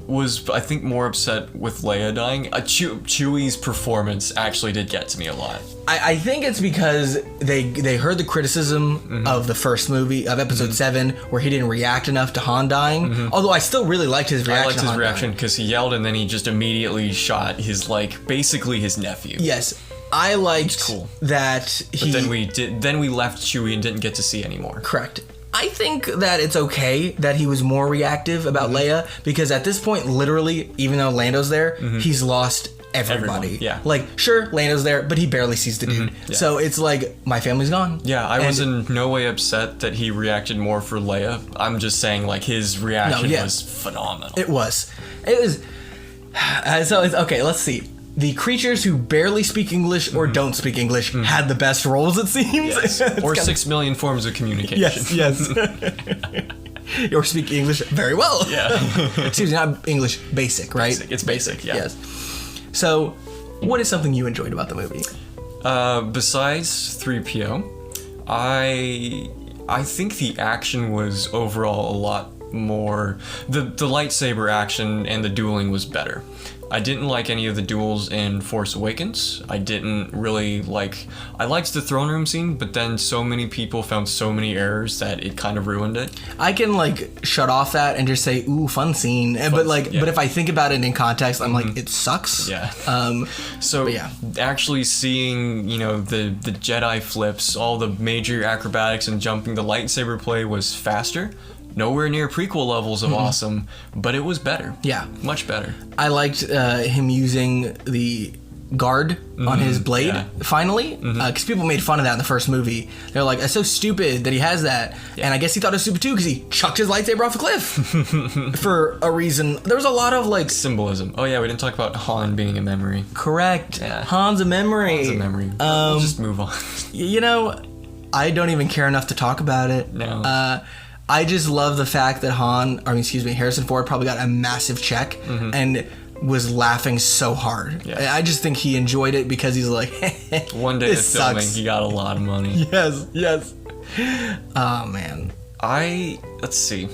was, I think, more upset with Leia dying. Chewie's performance actually did get to me a lot. I think it's because they heard the criticism of the first movie, of episode 7, where he didn't react enough to Han dying. Although I still really liked his reaction. I liked to his Han reaction dying. because he yelled and then he just immediately shot his, basically his nephew. Yes. I liked cool. that he... But then we left Chewie and didn't get to see anymore. Correct. I think that it's okay that he was more reactive about Leia, because at this point, literally, even though Lando's there, he's lost everybody. Everyone, yeah. Like, sure, Lando's there, but he barely sees the dude. yeah. So it's like, my family's gone. Yeah, I was in no way upset that he reacted more for Leia. I'm just saying, his reaction was phenomenal. It was. So it's okay, let's see. The creatures who barely speak English or don't speak English had the best roles, it seems. Yes. Or 6 million forms of communication. Yes. Or speak English very well. Yeah. Excuse me, not English basic, right? Basic. It's basic, yeah. Yes. So, what is something you enjoyed about the movie? Besides 3PO, I think the action was overall a lot more... The lightsaber action and the dueling was better. I didn't like any of the duels in Force Awakens. I didn't really I liked the throne room scene, but then so many people found so many errors that it kind of ruined it. I can shut off that and just say, ooh, fun scene. But if I think about it in context, I'm like, it sucks. Yeah. So yeah. Actually seeing, the Jedi flips, all the major acrobatics and jumping, the lightsaber play was faster. Nowhere near prequel levels of awesome, but it was better. Yeah. Much better. I liked him using the guard on his blade, finally, because people made fun of that in the first movie. They're like, it's so stupid that he has that. Yeah. And I guess he thought it was stupid too because he chucked his lightsaber off a cliff for a reason. There was a lot of symbolism. Oh yeah, we didn't talk about Han being a memory. Correct. Yeah. Han's a memory. Han's a memory. We'll just move on. I don't even care enough to talk about it. No. I just love the fact that Harrison Ford probably got a massive check and was laughing so hard. Yeah. I just think he enjoyed it because he's like, one day of filming, he got a lot of money. Yes. Oh, man. Let's see.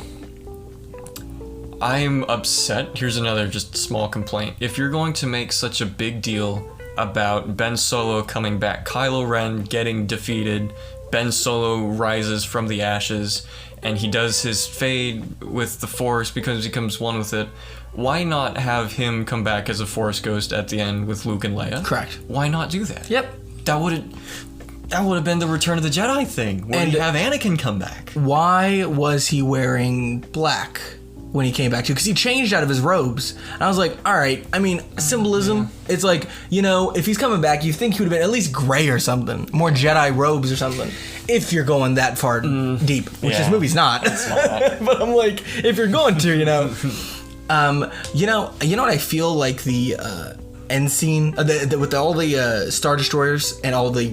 I'm upset. Here's another just small complaint. If you're going to make such a big deal about Ben Solo coming back, Kylo Ren getting defeated, Ben Solo rises from the ashes, and he does his fade with the Force because he becomes one with it. Why not have him come back as a Force ghost at the end with Luke and Leia? Correct. Why not do that? Yep. That would have been the Return of the Jedi thing, where you have Anakin come back. Why was he wearing black when he came back too? Because he changed out of his robes. And I was like, all right, symbolism. It's like, if he's coming back, you think he would have been at least gray or something. More Jedi robes or something. If you're going that far deep, which this movie's not. But I'm like, if you're going to, you know what I feel like the end scene with all the Star Destroyers and all the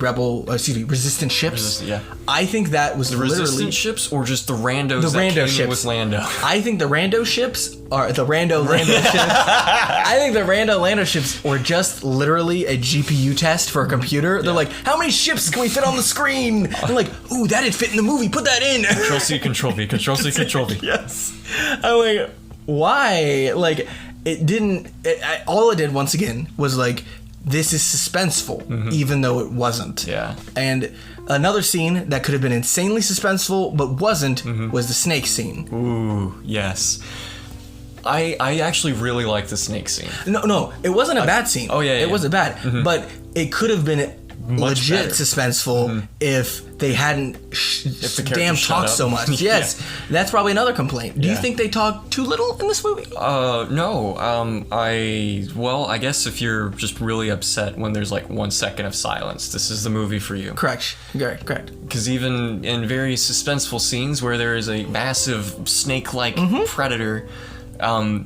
Resistance ships. I think that was the literally Resistance ships, or just the randos that came ships with Lando. I think the Rando ships are the Rando ships. I think the Rando Lando ships were just literally a GPU test for a computer. They're like, how many ships can we fit on the screen? And like, ooh, that'd fit in the movie. Put that in. Control C, Control V, Control C, Control V. Yes. I'm like, why? Like, it didn't. All it did once again was like, this is suspenseful, even though it wasn't. Yeah. And another scene that could have been insanely suspenseful but wasn't was the snake scene. Ooh, yes. I actually really like the snake scene. No, it wasn't a bad scene. Oh yeah, it wasn't bad, but it could have been much legit better. If they hadn't If the damn characters talked shut so up. much. Yes, that's probably another complaint. Do you Yeah. think they talk too little in this movie? No. I guess if you're just really upset when there's like 1 second of silence, this is the movie for you. Correct. Because even in very suspenseful scenes where there is a massive snake-like predator,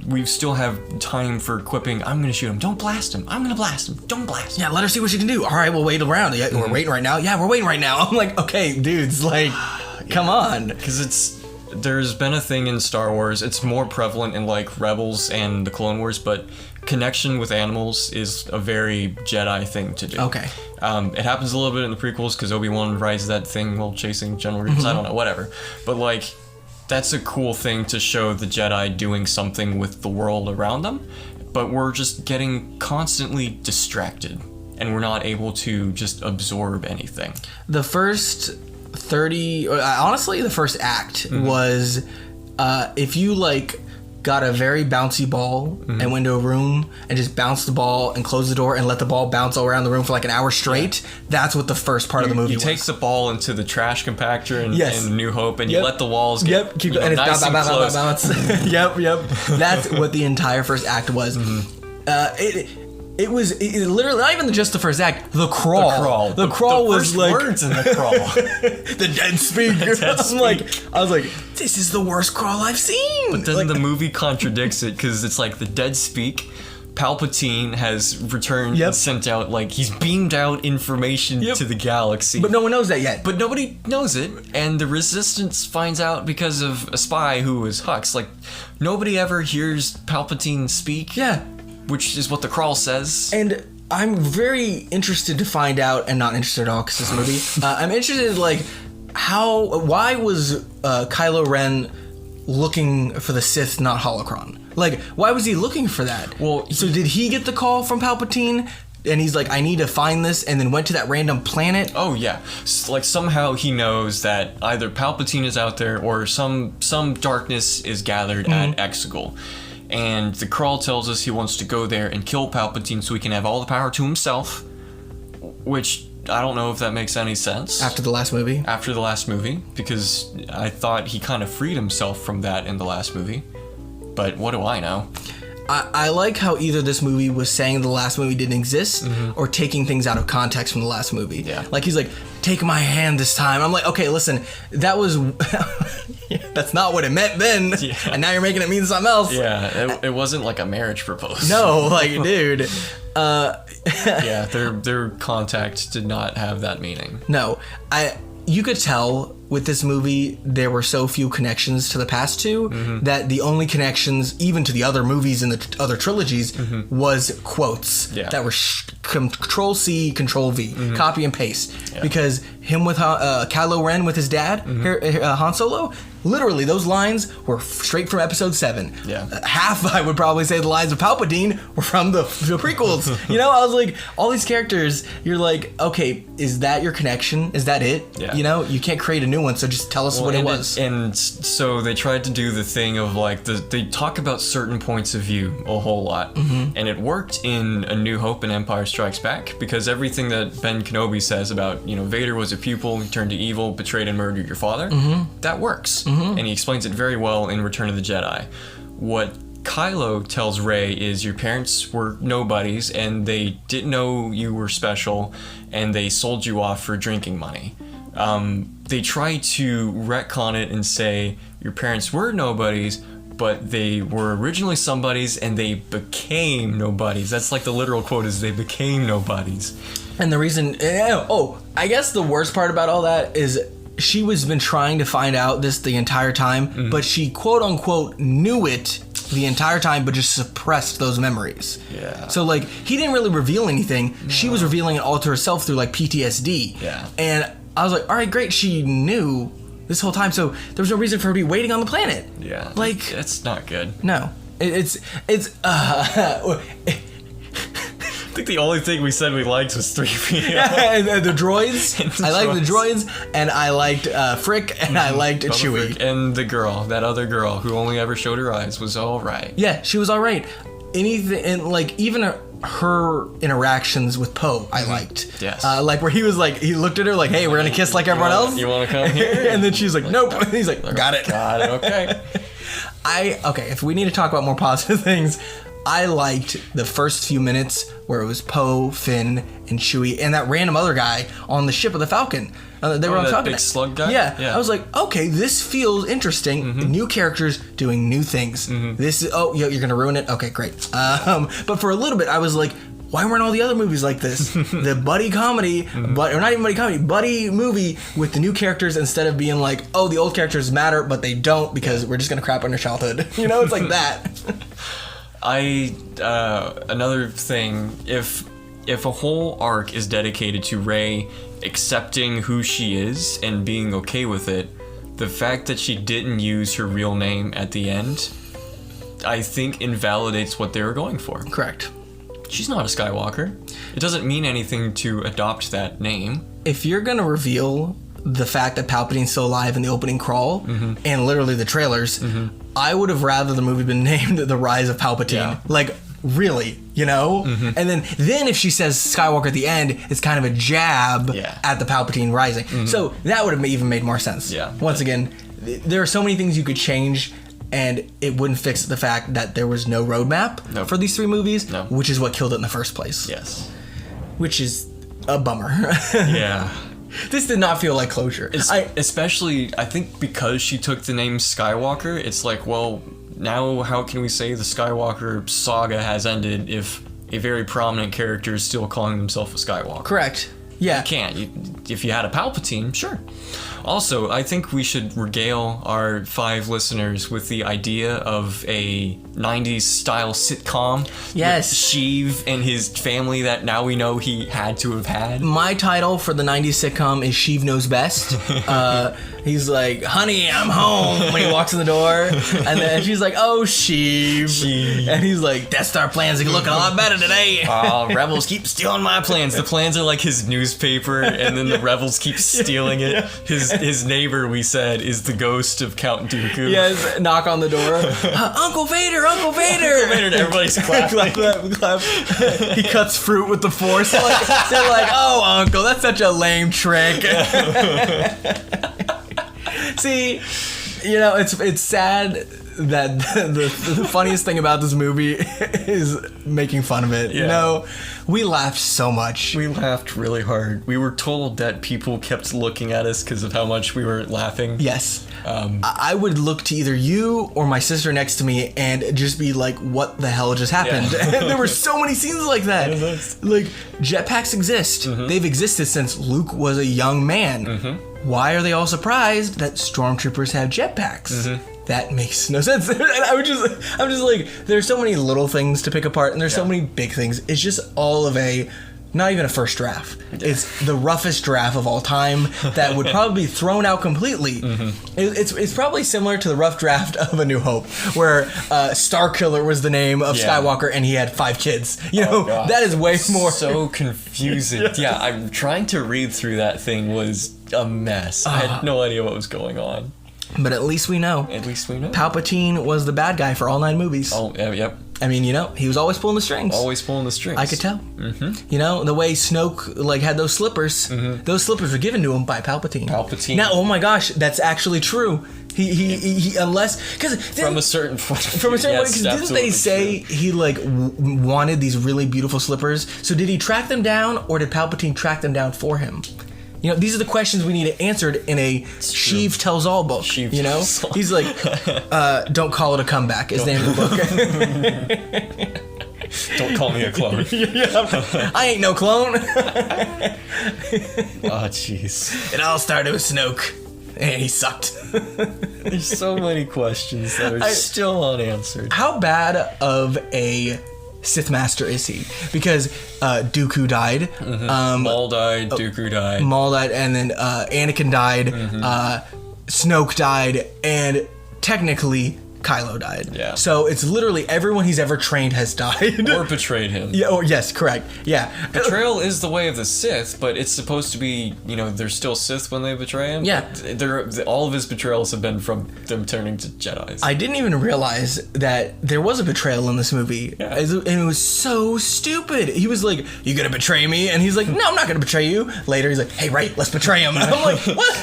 we still have time for quipping, I'm gonna shoot him, don't blast him, I'm gonna blast him, don't blast him. Yeah, let her see what she can do. All right, we'll wait around. Yeah, we're waiting right now. Yeah, we're waiting right now. I'm like, okay, dudes, like, come on. Because there's been a thing in Star Wars, it's more prevalent in like Rebels and the Clone Wars, but connection with animals is a very Jedi thing to do. Okay. It happens a little bit in the prequels because Obi-Wan rides that thing while chasing General Grievous, I don't know, whatever. But like, that's a cool thing to show the Jedi doing something with the world around them, but we're just getting constantly distracted and we're not able to just absorb anything. The first 30, honestly, the first act was, if you like got a very bouncy ball and went to a room and just bounced the ball and closed the door and let the ball bounce all around the room for like an hour straight, that's what the first part of the movie you was. take the ball into the trash compactor in New Hope and Yep. you let the walls get keep and it's nice and close. bounce. Yep. That's what the entire first act was. It was literally not even just the first act. The crawl. The crawl was first like words in the crawl. the dead speak. I was like, this is the worst crawl I've seen. But then like, the movie contradicts it because it's like the dead speak. Palpatine has returned and sent out, like, he's beamed out information to the galaxy. But no one knows that yet. But nobody knows it, and the Resistance finds out because of a spy who is Hux. Like, nobody ever hears Palpatine speak. Yeah. Which is what the crawl says. And I'm very interested to find out, and not interested at all because this movie, I'm interested, like, why was Kylo Ren looking for the Sith, not Holocron? Like, why was he looking for that? Well, so did he get the call from Palpatine? And he's like, I need to find this, and then went to that random planet? Oh, yeah. Like, somehow he knows that either Palpatine is out there or some darkness is gathered at Exegol. And the crawl tells us he wants to go there and kill Palpatine so he can have all the power to himself, which I don't know if that makes any sense. After the last movie? After the last movie, because I thought he kind of freed himself from that in the last movie. But what do I know? I like how either this movie was saying the last movie didn't exist or taking things out of context from the last movie. Yeah. Like, he's like, take my hand this time. I'm like, okay, listen, that was... that's not what it meant then. Yeah. And now you're making it mean something else. Yeah, it wasn't like a marriage proposal. No, like, dude. Yeah, their contact did not have that meaning. No, you could tell with this movie there were so few connections to the past two that the only connections, even to the other movies in the other trilogies, was quotes that were Control C, Control V, copy and paste. Yeah. Because him with Kylo Ren with his dad, Han Solo, literally those lines were straight from Episode 7. Yeah. Half, I would probably say, the lines of Palpatine were from the prequels. You know, I was like, all these characters, you're like, okay, is that your connection? Is that it? Yeah. You know, you can't create a new one, so just tell us what it was. And so they tried to do the thing of like, they talk about certain points of view a whole lot. And it worked in A New Hope and Empire Strikes Back, because everything that Ben Kenobi says about, you know, Vader was a pupil, he turned to evil, betrayed and murdered your father, that works. And he explains it very well in Return of the Jedi. What Kylo tells Rey is your parents were nobodies and they didn't know you were special and they sold you off for drinking money. They try to retcon it and say your parents were nobodies, but they were originally somebodies and they became nobodies. That's like the literal quote is they became nobodies. And the reason, I guess the worst part about all that is she was been trying to find out this the entire time, but she quote unquote knew it the entire time, but just suppressed those memories. Yeah. So like he didn't really reveal anything. No. She was revealing it all to herself through like PTSD. Yeah. And I was like, all right, great. She knew this whole time, so there was no reason for her to be waiting on the planet. Yeah. Like that's not good. No. It's I think the only thing we said we liked was 3PO. Yeah, the droids. I liked the droids, and I liked Frick, and I liked Chewie. Frick. And the girl, that other girl who only ever showed her eyes, was all right. Yeah, she was all right. Anything, and like even her interactions with Poe, I liked. Yes. Like where he was like, he looked at her like, "Hey, we're gonna kiss like everyone else. You want to come here?" And then she's like, "Nope." And he's like, "Got it. Got it. Okay." Okay. If we need to talk about more positive things. I liked the first few minutes where it was Poe, Finn, and Chewie, and that random other guy on the ship of the Falcon. They were all talking. Big slug guy. Yeah. I was like, okay, this feels interesting. New characters doing new things. This is you're gonna ruin it. Okay, great. But for a little bit, I was like, why weren't all the other movies like this? The buddy comedy, or not even buddy comedy, buddy movie with the new characters instead of being like, oh, the old characters matter, but they don't because we're just gonna crap on your childhood. You know, it's like that. Another thing, if a whole arc is dedicated to Rey accepting who she is and being okay with it, the fact that she didn't use her real name at the end, I think invalidates what they were going for. Correct. She's not a Skywalker. It doesn't mean anything to adopt that name. If you're gonna reveal the fact that Palpatine's still alive in the opening crawl and literally the trailers, I would have rather the movie been named The Rise of Palpatine. Yeah. Like, really, you know? And then if she says Skywalker at the end, it's kind of a jab at the Palpatine rising. So that would have even made more sense. Yeah. Once again, there are so many things you could change, and it wouldn't fix the fact that there was no roadmap for these three movies, which is what killed it in the first place. Yes. Which is a bummer. Yeah. This did not feel like closure. Especially, I think because she took the name Skywalker, it's like, well, now how can we say the Skywalker saga has ended if a very prominent character is still calling himself a Skywalker? Correct. Yeah. You can't. If you had a Palpatine, sure. Also, I think we should regale our 5 listeners with the idea of a 90s style sitcom. Yes. With Sheev and his family that now we know he had to have had. My title for the 90s sitcom is Sheev Knows Best. He's like, honey, I'm home, when he walks in the door. And then she's like, oh, Sheev. And he's like, Death Star plans are looking a lot better today. Rebels keep stealing my plans. The plans are like his newspaper, and then the rebels keep stealing it. His neighbor, we said, is the ghost of Count Dooku. Yes, knock on the door. Uncle Vader, Uncle Vader. Uncle Vader, and everybody's clapping. clap. He cuts fruit with the Force. They're like, oh, Uncle, that's such a lame trick. See, you know, it's sad that the funniest thing about this movie is making fun of it. Yeah. You know, we laughed so much. We laughed really hard. We were told that people kept looking at us because of how much we were laughing. Yes. I would look to either you or my sister next to me and just be like, what the hell just happened? Yeah. There were so many scenes like that. Like, jetpacks exist. They've existed since Luke was a young man. Why are they all surprised that stormtroopers have jetpacks? That makes no sense. And I'm just like, there's so many little things to pick apart, and there's so many big things. It's just all of not even a first draft. It's the roughest draft of all time that would probably be thrown out completely. It's probably similar to the rough draft of A New Hope, where Starkiller was the name of Skywalker, and he had 5 kids. You know, that is way more so confusing. Yeah, I'm trying to read through that thing was a mess. I had no idea what was going on. But at least we know. At least we know. Palpatine was the bad guy for all 9 movies. Oh, yep. I mean, you know, he was always pulling the strings. Always pulling the strings. I could tell. You know, the way Snoke had those slippers. Those slippers were given to him by Palpatine. Now, oh my gosh, that's actually true. He unless because from a certain point. From a certain point, because didn't they say he like wanted these really beautiful slippers? So did he track them down, or did Palpatine track them down for him? these are the questions we need answered in a Sheev Tells All book. He's like, don't call it a comeback is the name of the book. Don't call me a clone. I ain't no clone. Oh, jeez. It all started with Snoke, and he sucked. There's so many questions that are still unanswered. How bad of a Sith Master is he? Because Dooku died. Maul died, Dooku died. Maul died, and then Anakin died. Snoke died, and technically Kylo died. Yeah. So it's literally everyone he's ever trained has died. Or betrayed him. Yeah. Or yes, correct. Yeah. Betrayal is the way of the Sith, but it's supposed to be, they're still Sith when they betray him. Yeah. All of his betrayals have been from them turning to Jedis. I didn't even realize that there was a betrayal in this movie. Yeah. And it was so stupid. He was like, "You gonna betray me?" And he's like, "No, I'm not gonna betray you." Later, he's like, "Hey, right, let's betray him." And I'm like, "What?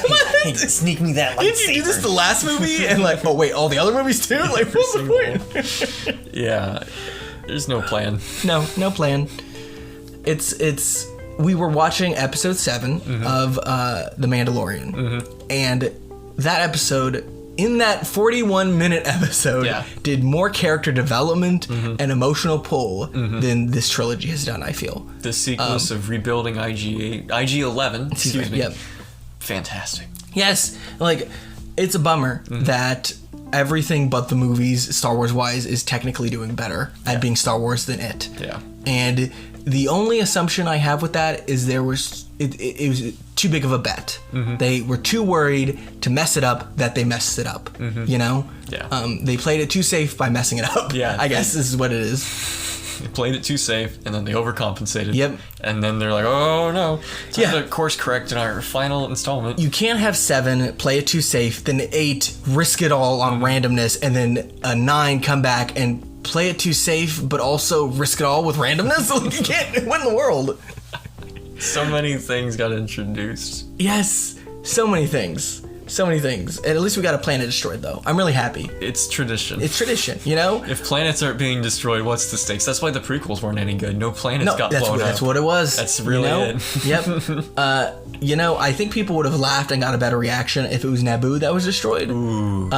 Hey, sneak me that lightsaber. Didn't you do this the last movie?" And like, "Oh wait, all the other movies too?" Like, what's the point? Yeah. There's no plan. No plan. It's we were watching episode 7 of The Mandalorian. And that episode, in that 41-minute episode, did more character development and emotional pull than this trilogy has done, I feel. The sequence of rebuilding IG-11, excuse me. Yep. Fantastic. Yes, like, it's a bummer that everything but the movies, Star Wars wise, is technically doing better at being Star Wars than it. Yeah. And the only assumption I have with that is it was too big of a bet. They were too worried to mess it up that they messed it up. Yeah. They played it too safe by messing it up. Yeah. I guess this is what it is. They played it too safe, and then they overcompensated. Yep. And then they're like, "Oh no, time to course correct in our final installment." You can't have 7 play it too safe, then 8 risk it all on randomness, and then a 9 come back and play it too safe, but also risk it all with randomness. Like, you can't win the world. So many things got introduced. Yes, so many things. So many things. And at least we got a planet destroyed, though. I'm really happy. It's tradition. It's tradition, you know? If planets aren't being destroyed, what's the stakes? That's why the prequels weren't any good. No planets got blown up. That's what it was. That's really it. Yep. I think people would have laughed and got a better reaction if it was Naboo that was destroyed. Ooh.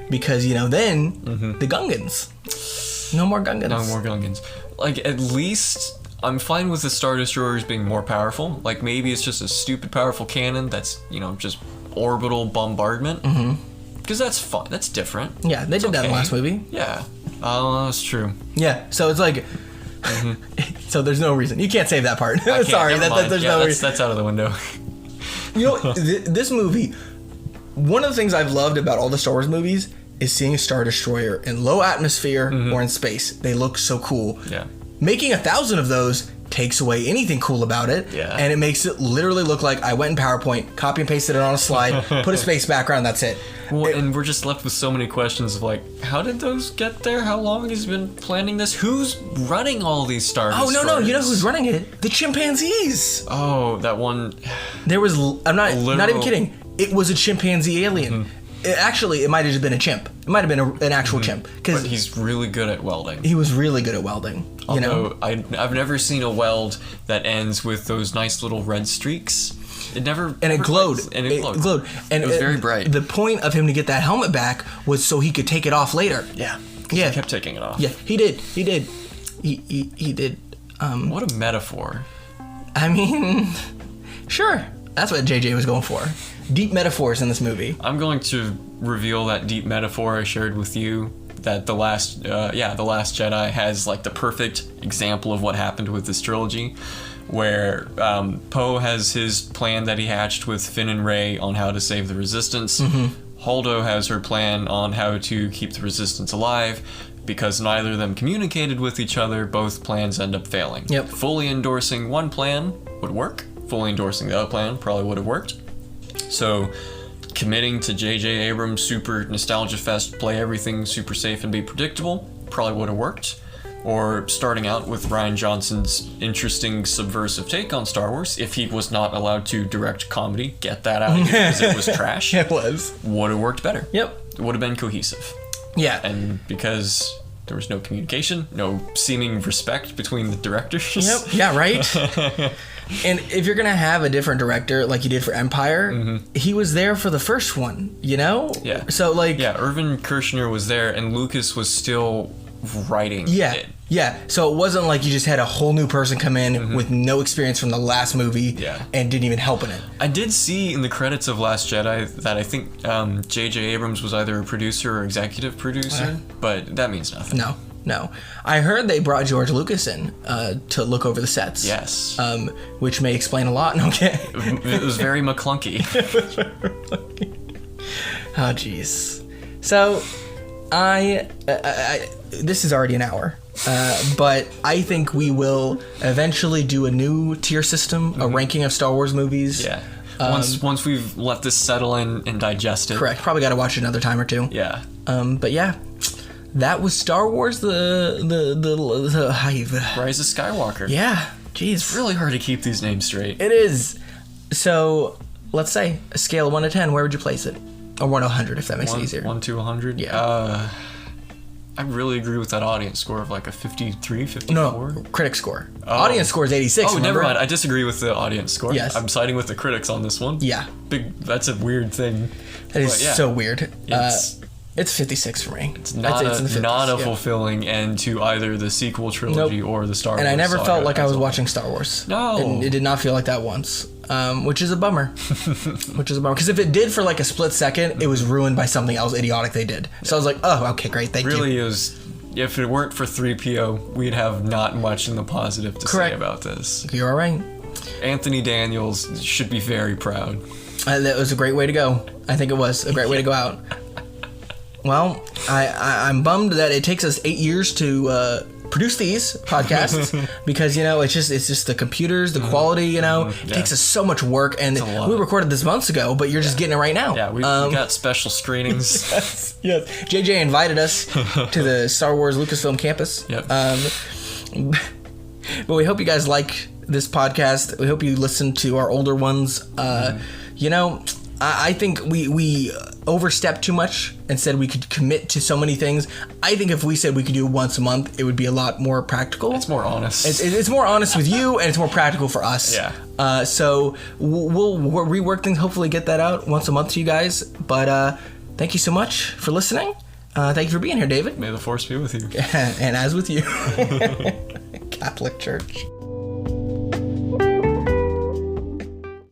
Because, then the Gungans. No more Gungans. No more Gungans. Like, at least I'm fine with the Star Destroyers being more powerful. Like, maybe it's just a stupid powerful cannon that's, just orbital bombardment. Because that's fun. That's different. Yeah, they did that in the last movie. Yeah. Oh, that's true. Yeah, so it's like... so there's no reason. You can't save that part. Sorry, there's no reason. That's out of the window. This movie, one of the things I've loved about all the Star Wars movies is seeing a Star Destroyer in low atmosphere or in space. They look so cool. Yeah. Making 1,000 of those takes away anything cool about it. Yeah. And it makes it literally look like I went in PowerPoint, copy and pasted it on a slide, put a space background, that's it. Well, and we're just left with so many questions of like, how did those get there? How long has he been planning this? Who's running all these Star Destroyers? Oh, no, you know who's running it? The chimpanzees. Oh, that one. There was, I'm not even kidding. It was a chimpanzee alien. It might have just been a chimp. It might have been an actual chimp. But he's really good at welding. He was really good at welding. Although I've never seen a weld that ends with those nice little red streaks. It never. And it glowed. And it glowed. And it was very bright. The point of him to get that helmet back was so he could take it off later. Yeah. Yeah. He kept taking it off. Yeah, he did. He did. What a metaphor. I mean, sure. That's what JJ was going for. Deep metaphors in this movie. I'm going to reveal that deep metaphor I shared with you, that the Last Jedi has like the perfect example of what happened with this trilogy, where Poe has his plan that he hatched with Finn and Rey on how to save the Resistance. Holdo has her plan on how to keep the Resistance alive. Because neither of them communicated with each other, both plans end up failing. Yep. Fully endorsing one plan would work. Fully endorsing the other plan probably would have worked. So, committing to J.J. Abrams' super nostalgia fest, play everything super safe and be predictable, probably would have worked. Or starting out with Rian Johnson's interesting subversive take on Star Wars, if he was not allowed to direct comedy, get that out of here because it was trash. It was. Would have worked better. Yep. It would have been cohesive. Yeah. And because There was no communication, no seeming respect between the directors. Yep. Yeah, right? And if you're going to have a different director like you did for Empire, he was there for the first one, you know? Yeah. So, like... Yeah, Irvin Kershner was there, and Lucas was still writing it. Yeah. So it wasn't like you just had a whole new person come in with no experience from the last movie and didn't even help in it. I did see in the credits of Last Jedi that I think J.J. Abrams was either a producer or executive producer, but that means nothing. No. I heard they brought George Lucas in to look over the sets. Yes. Which may explain a lot. Okay. It was very McClunky. Oh, jeez. So, I this is already an hour. But I think we will eventually do a new tier system, a ranking of Star Wars movies. Yeah. Once we've let this settle in and digest it. Correct. Probably got to watch it another time or two. Yeah. But yeah, that was Star Wars. The Rise of Skywalker. Yeah. Jeez. It's really hard to keep these names straight. It is. So let's say a scale of 1 to 10. Where would you place it? Or 1 to 100, if that makes it easier. 1 to 100. Yeah. I really agree with that audience score of like a 53, 54. No, critic score. Audience score is 86. Oh, remember? never mind. I disagree with the audience score. Yes. I'm siding with the critics on this one. Yeah. That's a weird thing. That is so weird. It's 56 for me. It's not a fulfilling end to either the sequel trilogy or the Star Wars. And I never saga felt like I was well. watching Star Wars. No. And it did not feel like that once. Which is a bummer. Because if it did for like a split second, it was ruined by something else idiotic they did. So I was like, oh, okay, great, thank you. Really is. If it weren't for 3PO, we'd have not much in the positive to say about this. You're all right. Anthony Daniels should be very proud. That was a great way to go. I think it was a great way to go out. Well, I'm bummed that it takes us 8 years to produce these podcasts because, you know, it's just the computers, the quality, you know, it takes us so much work. And we recorded this months ago, but you're just getting it right now. Yeah, we got special screenings. Yes. JJ invited us to the Star Wars Lucasfilm campus. Yep. But we hope you guys like this podcast. We hope you listen to our older ones. You know, I think we overstepped too much and said we could commit to so many things. I think if we said we could do once a month, it would be a lot more practical. It's more honest. It's more honest with you, and it's more practical for us. Yeah. So we'll rework things, hopefully get that out once a month to you guys. But thank you so much for listening. Thank you for being here, David. May the Force be with you. And as with you. Catholic Church.